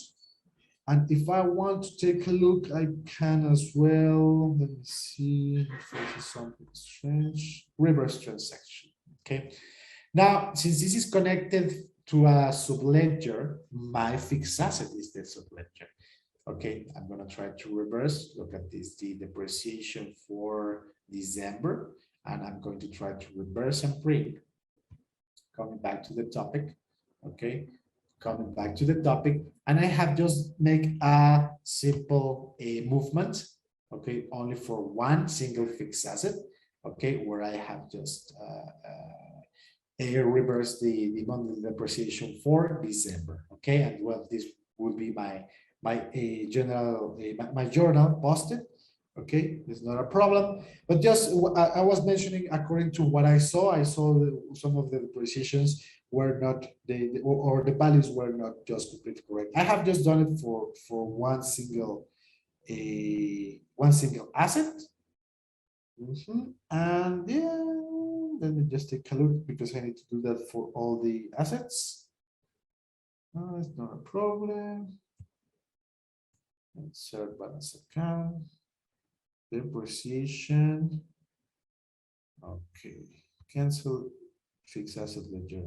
And if I want to take a look, I can as well. Let me see if this is something strange. Reverse transaction. Okay. Now, since this is connected to a subledger, my fixed asset is the subledger. Okay, I'm going to try to reverse. Look at this, the depreciation for December, and I'm going to try to reverse and bring. Coming back to the topic. Okay, coming back to the topic, and I have just make a simple movement. Okay, only for one single fixed asset. Okay, where I have just reverse the monthly depreciation for December. Okay, and well, this would be my general my journal posted. Okay, it's not a problem, but just I was mentioning according to what I saw some of the depreciations were not or the values were not just completely correct. I have just done it for one single asset. And yeah, let me just take a look because I need to do that for all the assets. No, it's not a problem. Insert balance account, depreciation. Okay, cancel fixed asset ledger.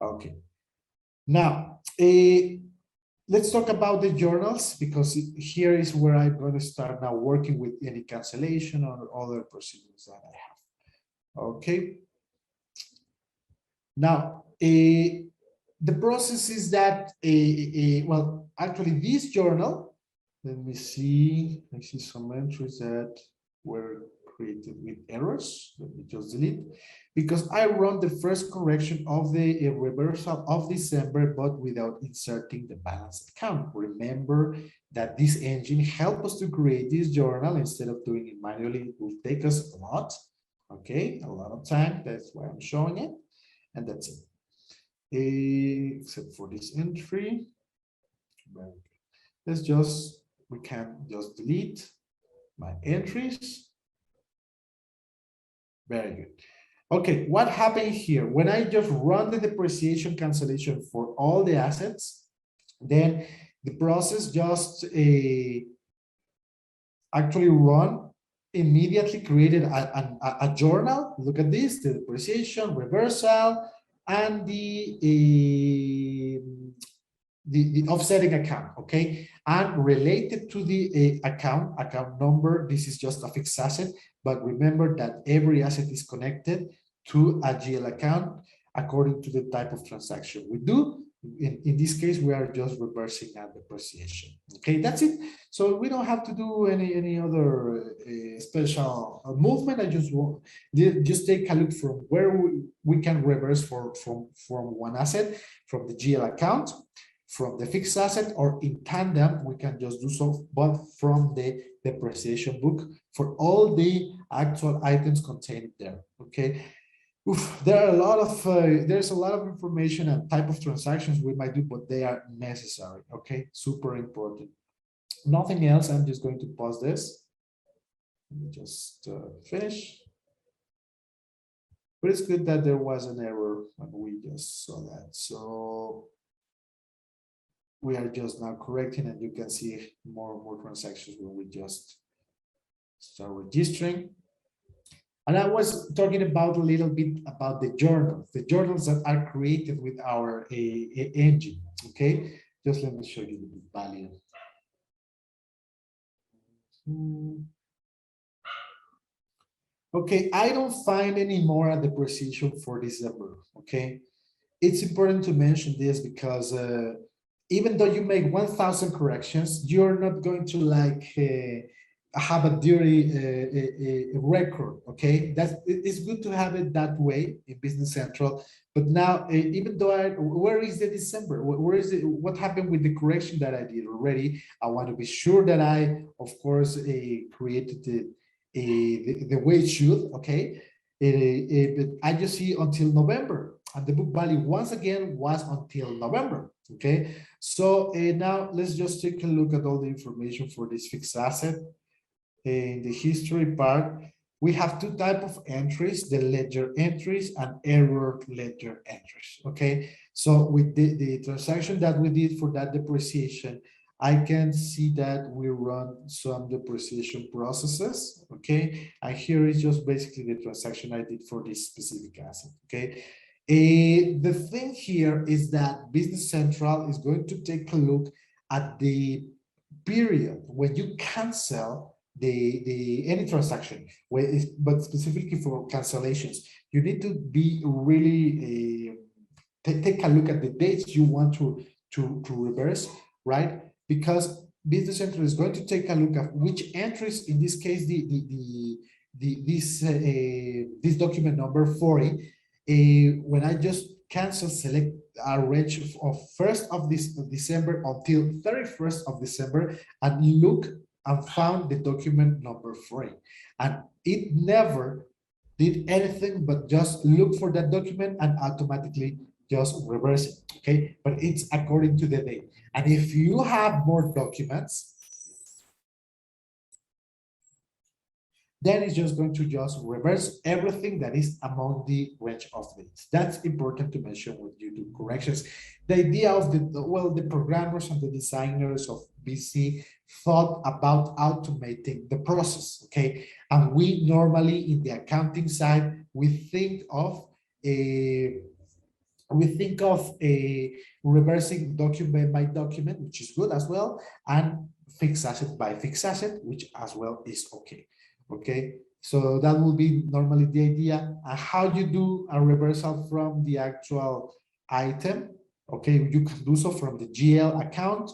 Okay, now let's talk about the journals, because here is where I'm going to start now working with any cancellation or other procedures that I have. Okay. Now, the process is that, well, actually this journal, let me see, I see some entries that were created with errors. Let me just delete, because I run the first correction of the reversal of December, but without inserting the balance account. Remember that this engine helps us to create this journal instead of doing it manually. It will take us a lot, okay, a lot of time. That's why I'm showing it. And that's it. Except for this entry. Let's just, we can just delete my entries. Very good. Okay, what happened here? When I just run the depreciation cancellation for all the assets, then the process just actually run immediately created a journal. Look at this, the depreciation, reversal, and the offsetting account, okay? And related to the account number, this is just a fixed asset, but remember that every asset is connected to a GL account according to the type of transaction we do. In this case, we are just reversing that depreciation. Okay, that's it. So we don't have to do any other special movement. I just take a look from where we can reverse from one asset, from the GL account, from the fixed asset, or in tandem, we can just do so, but from the depreciation book for all the actual items contained there. Okay. Oof, there are a lot of there's a lot of information and type of transactions we might do, but they are necessary. Okay, super important. Nothing else. I'm just going to pause this. Let me just finish. But it's good that there was an error when we just saw that. So we are just now correcting, and you can see more and more transactions when we just start registering. And I was talking about a little bit about the journals that are created with our engine. Okay, just let me show you the value. Okay, I don't find any more a depreciation for December. Okay, it's important to mention this because even though you make 1,000 corrections, you're not going to like have a dirty record. Okay, it's good to have it that way in Business Central. But now, even though where is the December? Where is it? What happened with the correction that I did already? I want to be sure that I, of course, created the way it should. Okay, but I just see until November, and the book value once again was until November. Okay, so now let's just take a look at all the information for this fixed asset. In the history part, we have two types of entries: the ledger entries and error ledger entries. Okay, so with the transaction that we did for that depreciation, I can see that we run some depreciation processes. Okay, and here is just basically the transaction I did for this specific asset. Okay, the thing here is that Business Central is going to take a look at the period when you cancel any transaction, but specifically for cancellations, you need to be really take a look at the dates you want to reverse, right? Because Business Central is going to take a look at which entries, in this case, this document number 40. When I just cancel, select a range of 1st of December until 31st of December, and look and found the document number 40, and it never did anything but just look for that document and automatically just reverse it. Okay, but it's according to the date. And if you have more documents, then it's just going to just reverse everything that is among the range of dates. That's important to mention when you do corrections. The idea of the programmers and the designers of BC thought about automating the process, okay? And we normally, in the accounting side, we think of reversing document by document, which is good as well, and fixed asset by fixed asset, which as well is okay. Okay, so that will be normally the idea. And how you do a reversal from the actual item? Okay, you can do so from the GL account,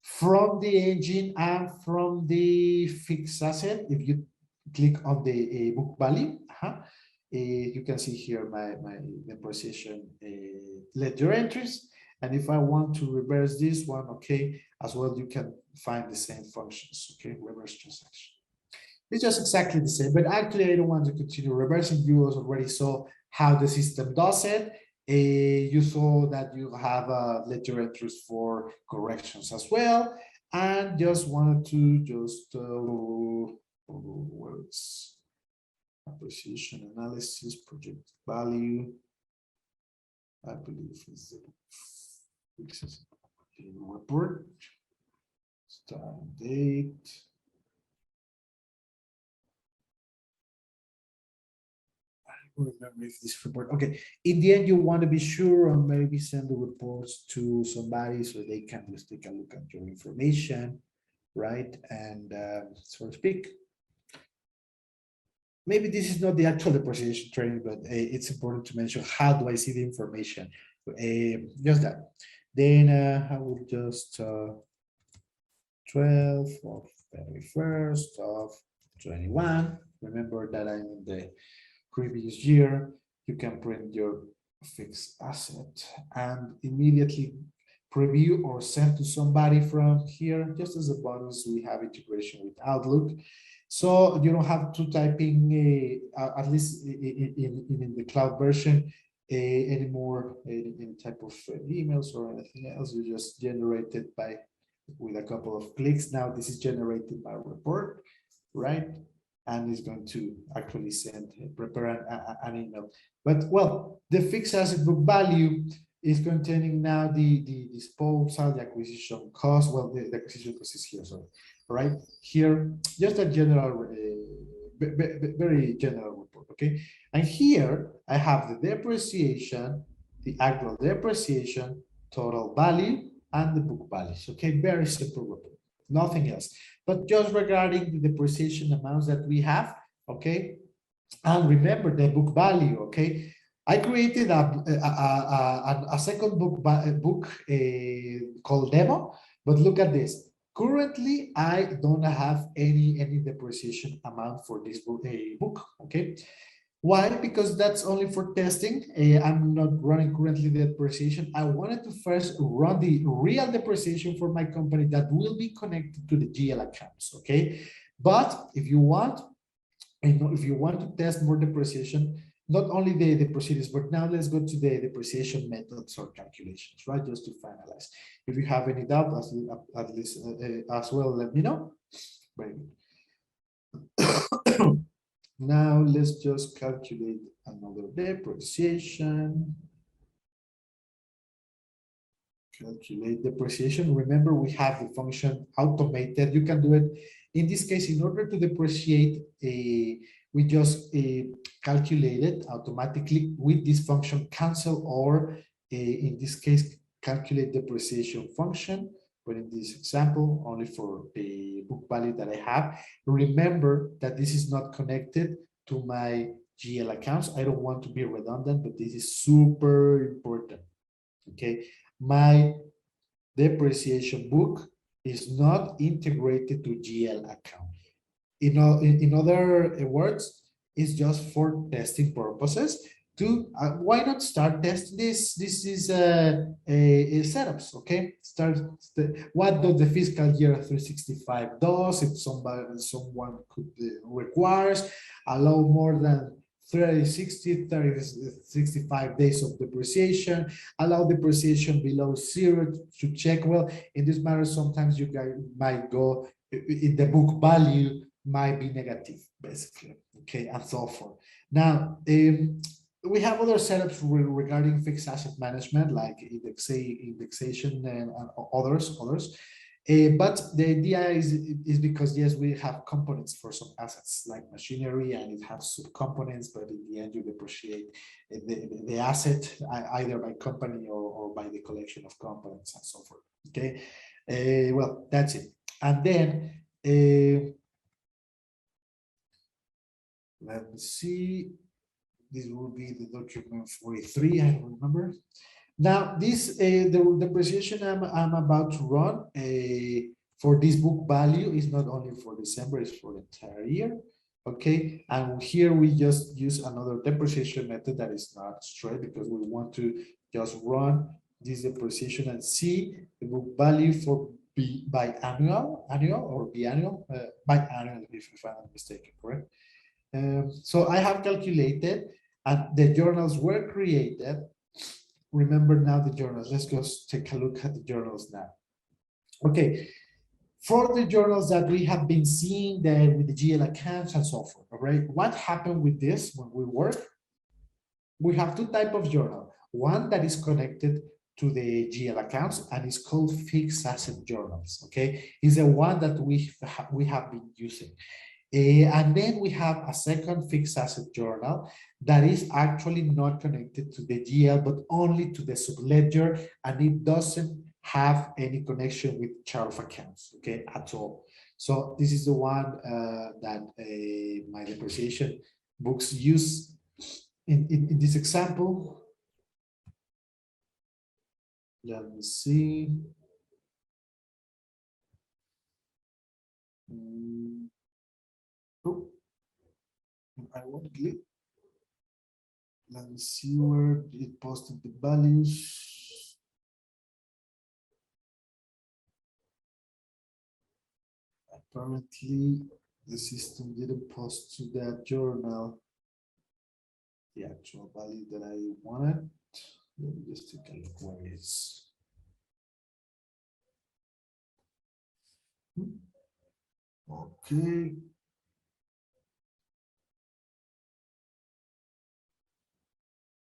from the engine, and from the fixed asset. If you click on the book value, you can see here my depreciation ledger entries. And if I want to reverse this one, okay, as well, you can find the same functions. Okay, reverse transaction. It's just exactly the same, but actually I don't want to continue reversing. You already saw how the system does it. You saw that you have ledger entries for corrections as well. And just wanted to just, where it's appreciation analysis, project value. I believe is the report, start date. Remember if this report, okay, in the end you want to be sure, or maybe send the reports to somebody so they can just take a look at your information, right? And so to speak, maybe this is not the actual depreciation training, but it's important to mention how do I see the information. Just that. Then I will just 12 of 31st of 21. Remember that I'm in the previous year. You can print your fixed asset and immediately preview or send to somebody from here. Just as a bonus, we have integration with Outlook. So you don't have to typing, at least in the cloud version, anymore, any type of emails or anything else. You just generate it by with a couple of clicks. Now this is generated by report, right? And is going to actually send, prepare an email. But well, the fixed asset book value is containing now the disposal, the acquisition cost. Well, the acquisition cost is here, sorry, right? Here, just a general, very general report, okay? And here I have the depreciation, the actual depreciation, total value, and the book values, okay? Very simple report, nothing else. But just regarding the depreciation amounts that we have, okay? And remember the book value, okay? I created a second book called demo, but look at this. Currently, I don't have any depreciation amount for this book, okay? Why? Because that's only for testing. I'm not running currently the depreciation. I wanted to first run the real depreciation for my company that will be connected to the GL accounts, okay? But if you want, if you want to test more depreciation, not only the procedures, but now let's go to the depreciation methods or calculations, right? Just to finalize. If you have any doubt, at least as well, let me know. Very good. Now let's just calculate another depreciation. Calculate depreciation. Remember, we have the function automated. You can do it. In this case, in order to depreciate, we just calculate it automatically with this function cancel, or in this case, calculate depreciation function. But in this example, only for the book value that I have. Remember that this is not connected to my GL accounts. I don't want to be redundant, but this is super important. Okay, my depreciation book is not integrated to GL account. In other words, it's just for testing purposes. To why not start testing this? This is a setups, okay? What does the fiscal year 365 does? If someone could requires allow more than 30, 60, 30, 65 days of depreciation, allow depreciation below zero to check. Well, in this matter, sometimes you guys might go in the book value might be negative, basically, okay, and so forth. Now, we have other setups regarding fixed asset management, like indexation and others. But the idea is because, yes, we have components for some assets like machinery, and it has subcomponents, but in the end, you depreciate the asset either by company or by the collection of components and so forth. Okay, well, that's it. And then let me see. This will be the document 43, I remember. Now, this the depreciation I'm about to run for this book value is not only for December, it's for the entire year. Okay, and here we just use another depreciation method that is not straight, because we want to just run this depreciation and see the book value for biannual or biannual, biannual, if I'm not mistaken, correct? So I have calculated, and the journals were created remember now the journals. Let's go take a look at the journals now. Okay, for the journals that we have been seeing there with the GL accounts and so forth, all right, what happened with this when we work? We have two types of journal. One that is connected to the GL accounts and is called fixed asset journals, okay? Is the one that we have been using. And then we have a second fixed asset journal that is actually not connected to the GL, but only to the subledger, and it doesn't have any connection with chart of accounts, okay, at all. So this is the one that my depreciation books use in this example. Let me see. Oh, I want to click. Let me see where it posted the values. Apparently, the system didn't post to that journal the actual value that I wanted. Let me just take a look where it is. Okay.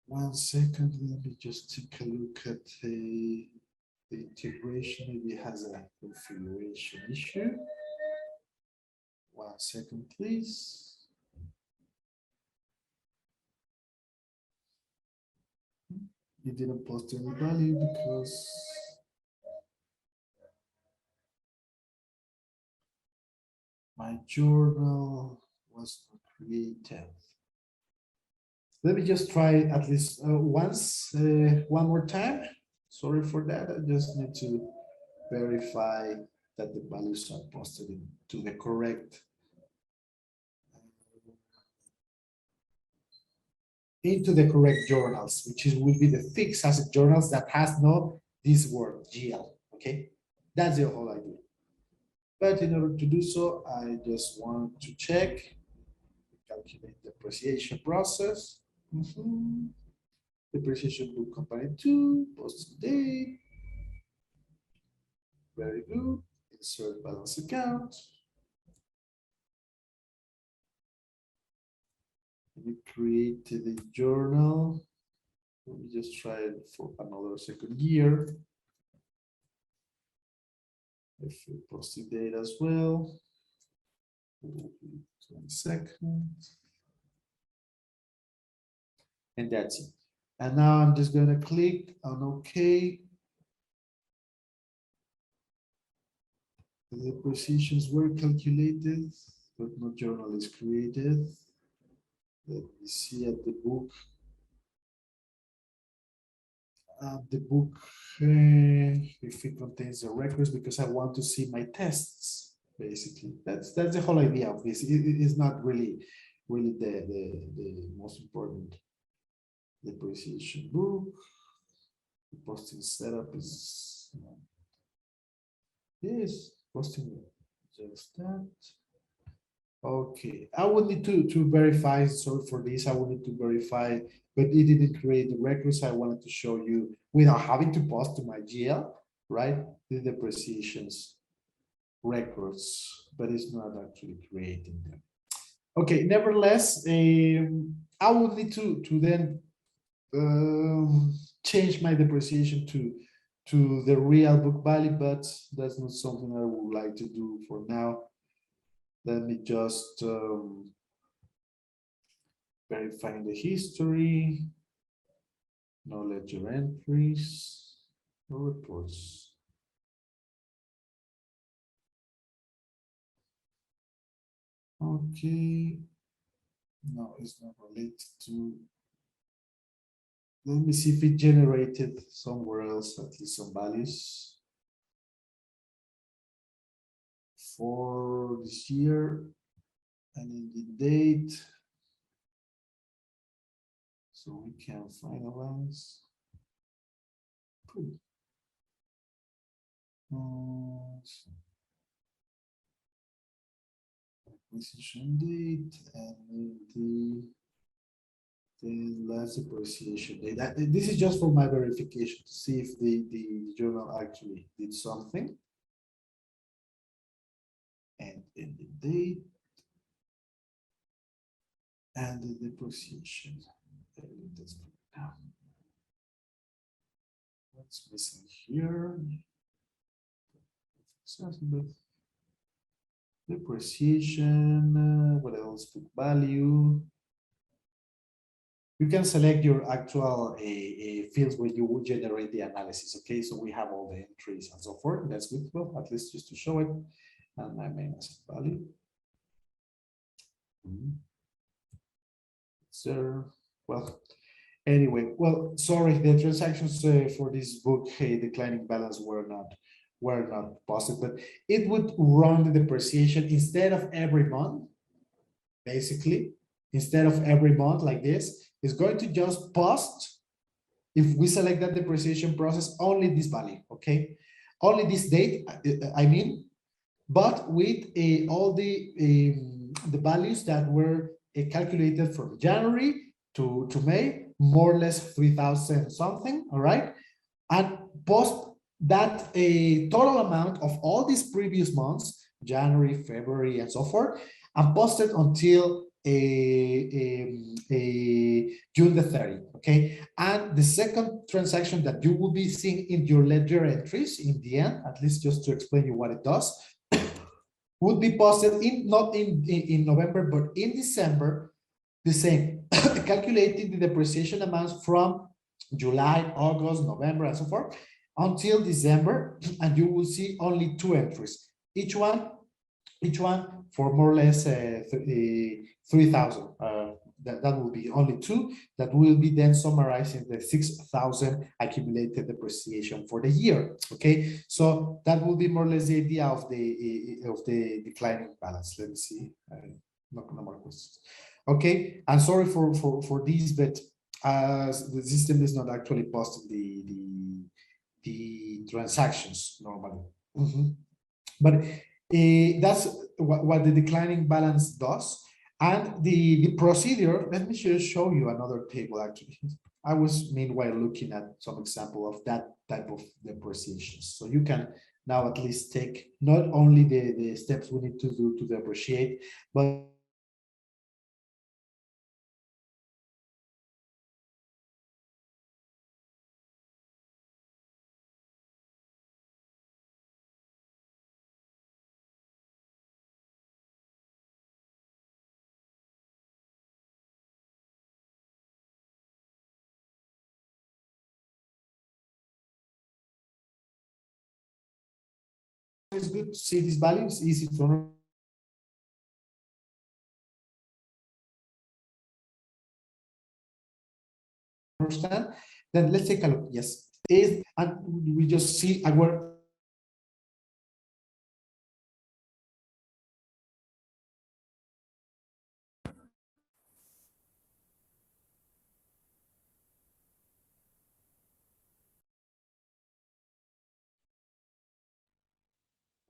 One second, let me just take a look at the integration. Maybe it has a configuration issue. 1 second, please. It didn't post any value because my journal was not created. Let me just try at least once, one more time. Sorry for that. I just need to verify that the values are posted to the correct into the correct journals, which is will be the fixed asset journals that has no this word GL. Okay, that's the whole idea. But in order to do so, I just want to check, calculate the depreciation process. Depreciation book company 2, post date. Very good. Insert balance account. We created a journal. Let me just try it for another second year. If we post the date as well. 22nd. And that's it. And now I'm just going to click on OK. The positions were calculated, but no journal is created. Let me see at the book. The book, if it contains the records, because I want to see my tests. Basically, that's the whole idea of this. It is not really the most important. Depreciation book. The posting setup is yes, posting just that. Okay, I will need to verify. Sorry for this. I will need to verify, but it didn't create the records. I wanted to show you without having to post to my GL, right? The depreciations records, but it's not actually creating them. Okay, nevertheless, I will need to then change my depreciation to the real book value, but that's not something I would like to do for now. Let me just verify the history, no ledger entries, no reports. Okay, no, it's not related to. Let me see if it generated somewhere else at least some values for this year and in the date. So we can finalize. Acquisition date and the the last depreciation date. This is just for my verification to see if the journal actually did something. And in the date and the depreciation. Let's put it down. What's missing here? Depreciation, what else? Book value. You can select your actual fields where you would generate the analysis. Okay, so we have all the entries and so forth. That's good. Well, at least just to show it. And my main asset value. So, well, anyway, well, sorry, the transactions for this book, declining balance were not positive, but it would run the depreciation instead of every month, basically, instead of every month like this, it's going to just post, if we select that depreciation process, only this value, okay? Only this date, I mean, but with all the values that were calculated from January to May, more or less 3,000 something, all right? And post that a total amount of all these previous months, January, February, and so forth, and post it until June the 30th, okay? And the second transaction that you will be seeing in your ledger entries in the end, at least just to explain you what it does, would be posted in not in November, but in December, the same, calculating the depreciation amounts from July, August, November, and so forth, until December, and you will see only two entries, each one for more or less 3,000. That will be only two that will be then summarizing the 6,000 accumulated depreciation for the year. Okay, so that will be more or less the idea of the declining balance. Let me see. No more questions. Okay, I'm sorry for this, but the system is not actually posting the transactions normally. But that's what the declining balance does. And the procedure, let me just show you another table actually. I was meanwhile looking at some example of that type of depreciations. So you can now at least take not only the steps we need to do to depreciate, but it's good to see these values, easy to understand. Then let's take a look. Yes, and we just see our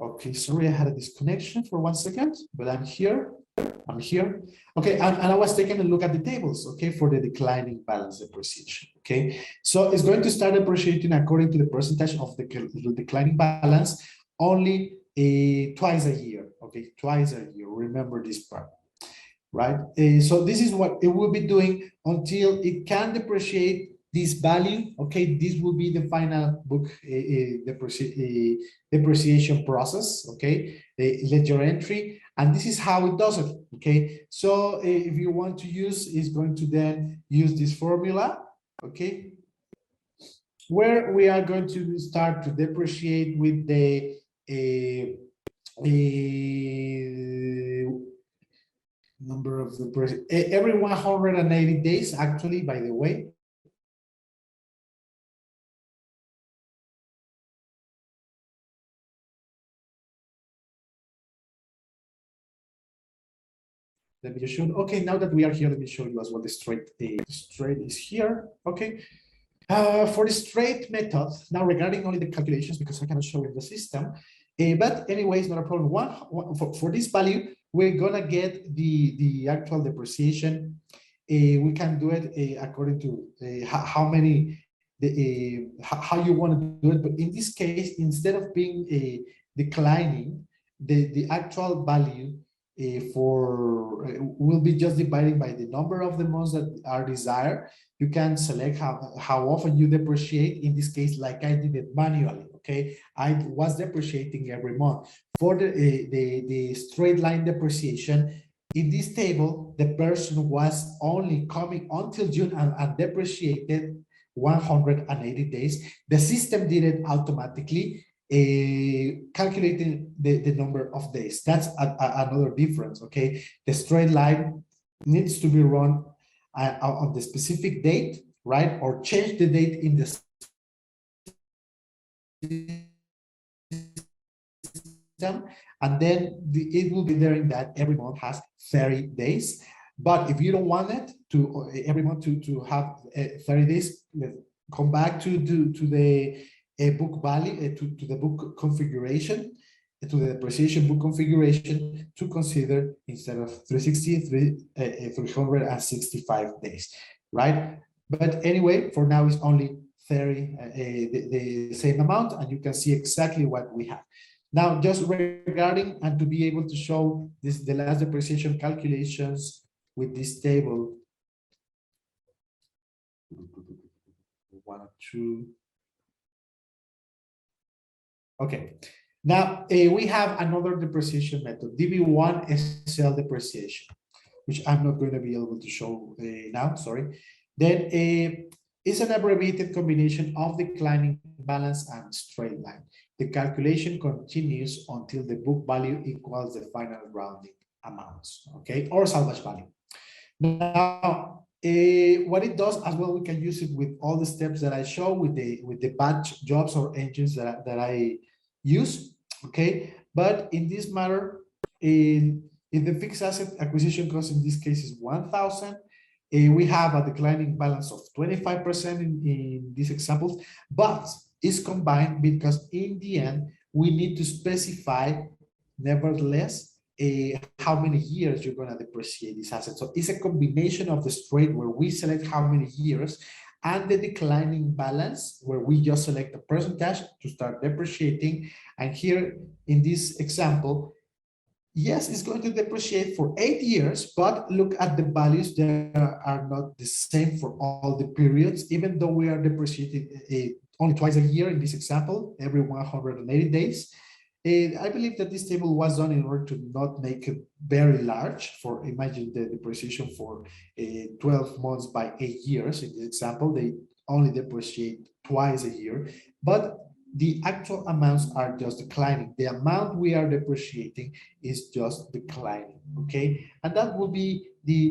okay, sorry, I had a disconnection for 1 second, but I'm here. I'm here. Okay, and I was taking a look at the tables, okay, for the declining balance depreciation. Okay, so it's going to start depreciating according to the percentage of the declining balance only twice a year. Okay, twice a year. Remember this part, right? So this is what it will be doing until it can depreciate this value. Okay, this will be the final book depreciation process. Okay, ledger entry, and this is how it does it. Okay, so if you want to use, is going to then use this formula. Okay, where we are going to start to depreciate with the number of the every 180 days, actually, by the way. Let me just show. Okay, now that we are here, let me show you as well the straight. The straight is here. Okay. For the straight method, now regarding only the calculations, because I cannot show in the system, but anyways, not a problem. For this value, we're gonna get the actual depreciation we can do it according to how many, how you want to do it. But in this case, instead of being declining, the actual value for will be just divided by the number of the months that are desired. You can select how often you depreciate. In this case, like I did it manually. Okay, I was depreciating every month. For the straight line depreciation, in this table, the person was only coming until June and depreciated 180 days. The system did it automatically, calculating the number of days. That's another difference, okay? The straight line needs to be run on the specific date, right? Or change the date in the system, and then it will be there in that every month has 30 days. But if you don't want it to every month to have 30 days, come back to the book value, to the book configuration, to the depreciation book configuration, to consider instead of 365 days, right? But anyway, for now it's only 30, the same amount, and you can see exactly what we have. Now, just regarding and to be able to show this, the last depreciation calculations with this table. 1, 2. Okay. Now, we have another depreciation method, DB1 SL depreciation, which I'm not going to be able to show now, sorry. Then it's an abbreviated combination of declining balance and straight line. The calculation continues until the book value equals the final rounding amounts, okay, or salvage value. Now, what it does as well, we can use it with all the steps that I show with the batch jobs or engines that I use, okay? But in this matter, in the fixed asset acquisition cost in this case is 1,000. We have a declining balance of 25% in these examples, but it's combined because in the end, we need to specify, nevertheless, how many years you're going to depreciate this asset. So it's a combination of the straight where we select how many years and the declining balance where we just select a percentage to start depreciating. And here in this example, yes, it's going to depreciate for 8 years, but look at the values. They are not the same for all the periods, even though we are depreciating only twice a year in this example, every 180 days. I believe that this table was done in order to not make it very large. For imagine the depreciation for 12 months by 8 years. In this example, they only depreciate twice a year, but the actual amounts are just declining. The amount we are depreciating is just declining, okay? And that will be the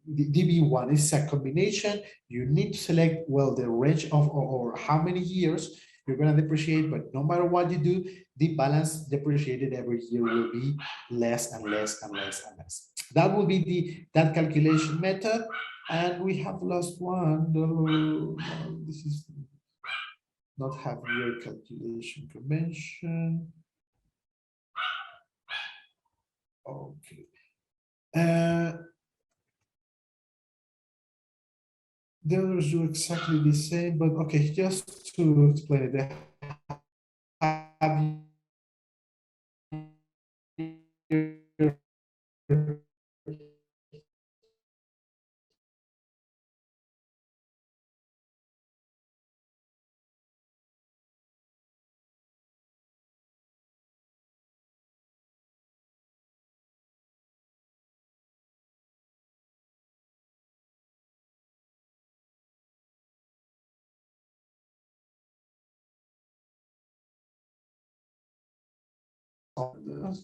DB1. It's a combination. You need to select, well, the range of or how many years you're going to depreciate, but no matter what you do, the balance depreciated every year will be less and less and less and less. That will be that calculation method. And we have lost one. No, this is not have year calculation convention. Okay. The others do exactly the same, but okay, just to explain it, they have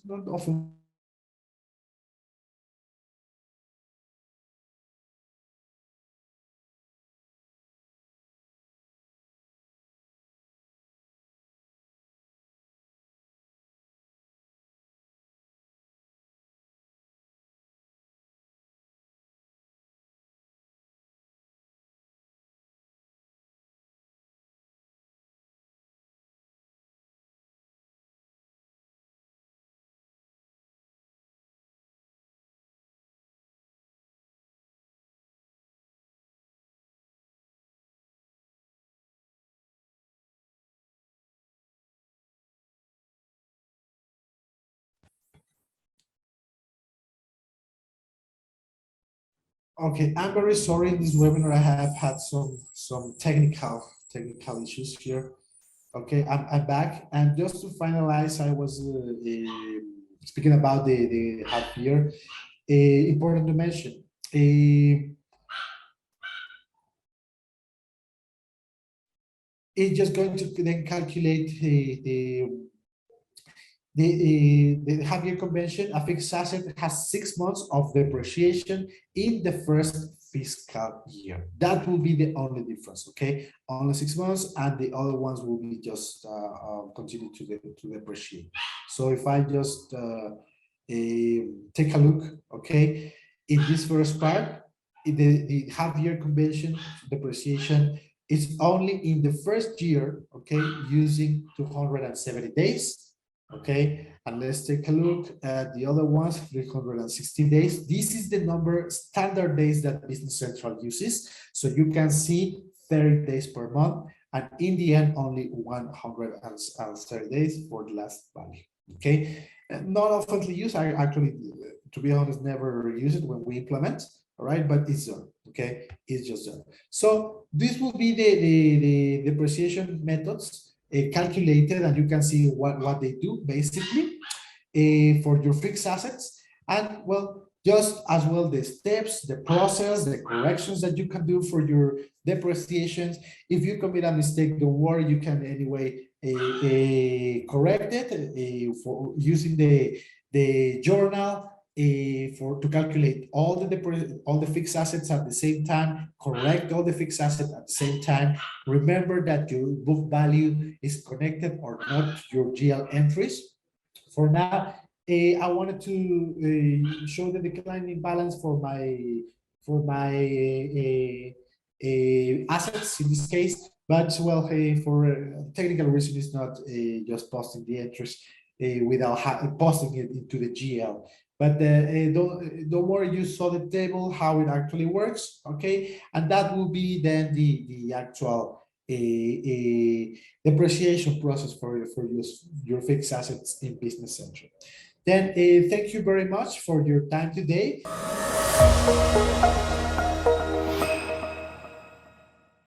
not often Okay, I'm very sorry. In this webinar, I have had some technical issues here. Okay, I'm back, and just to finalize, I was speaking about the half year. Important to mention. It's just going to then calculate the half-year convention. A fixed asset has 6 months of depreciation in the first fiscal year. That will be the only difference, okay? Only 6 months, and the other ones will be just continue to depreciate. So if I just take a look, okay, in this first part, the half-year convention depreciation is only in the first year, okay, using 270 days. Okay, and let's take a look at the other ones, 360 days. This is the number standard days that Business Central uses. So you can see 30 days per month, and in the end, only 130 days for the last value. Okay, and not often used. I actually, to be honest, never use it when we implement. All right, but it's there. Okay, it's just there. So this will be the depreciation methods calculated, and you can see what they do basically for your fixed assets. And well, just as well the steps, the process, the corrections that you can do for your depreciations. If you commit a mistake, don't worry, you can anyway correct it for using the journal for to calculate all the fixed assets at the same time, correct all the fixed assets at the same time. Remember that your book value is connected or not to your GL entries. For now, I wanted to show the declining balance for my assets in this case, but well, for technical reason, it's not just posting the entries without posting it into the GL. But don't worry, you saw the table, how it actually works, okay? And that will be then the actual depreciation process for your fixed assets in Business Central. Then thank you very much for your time today.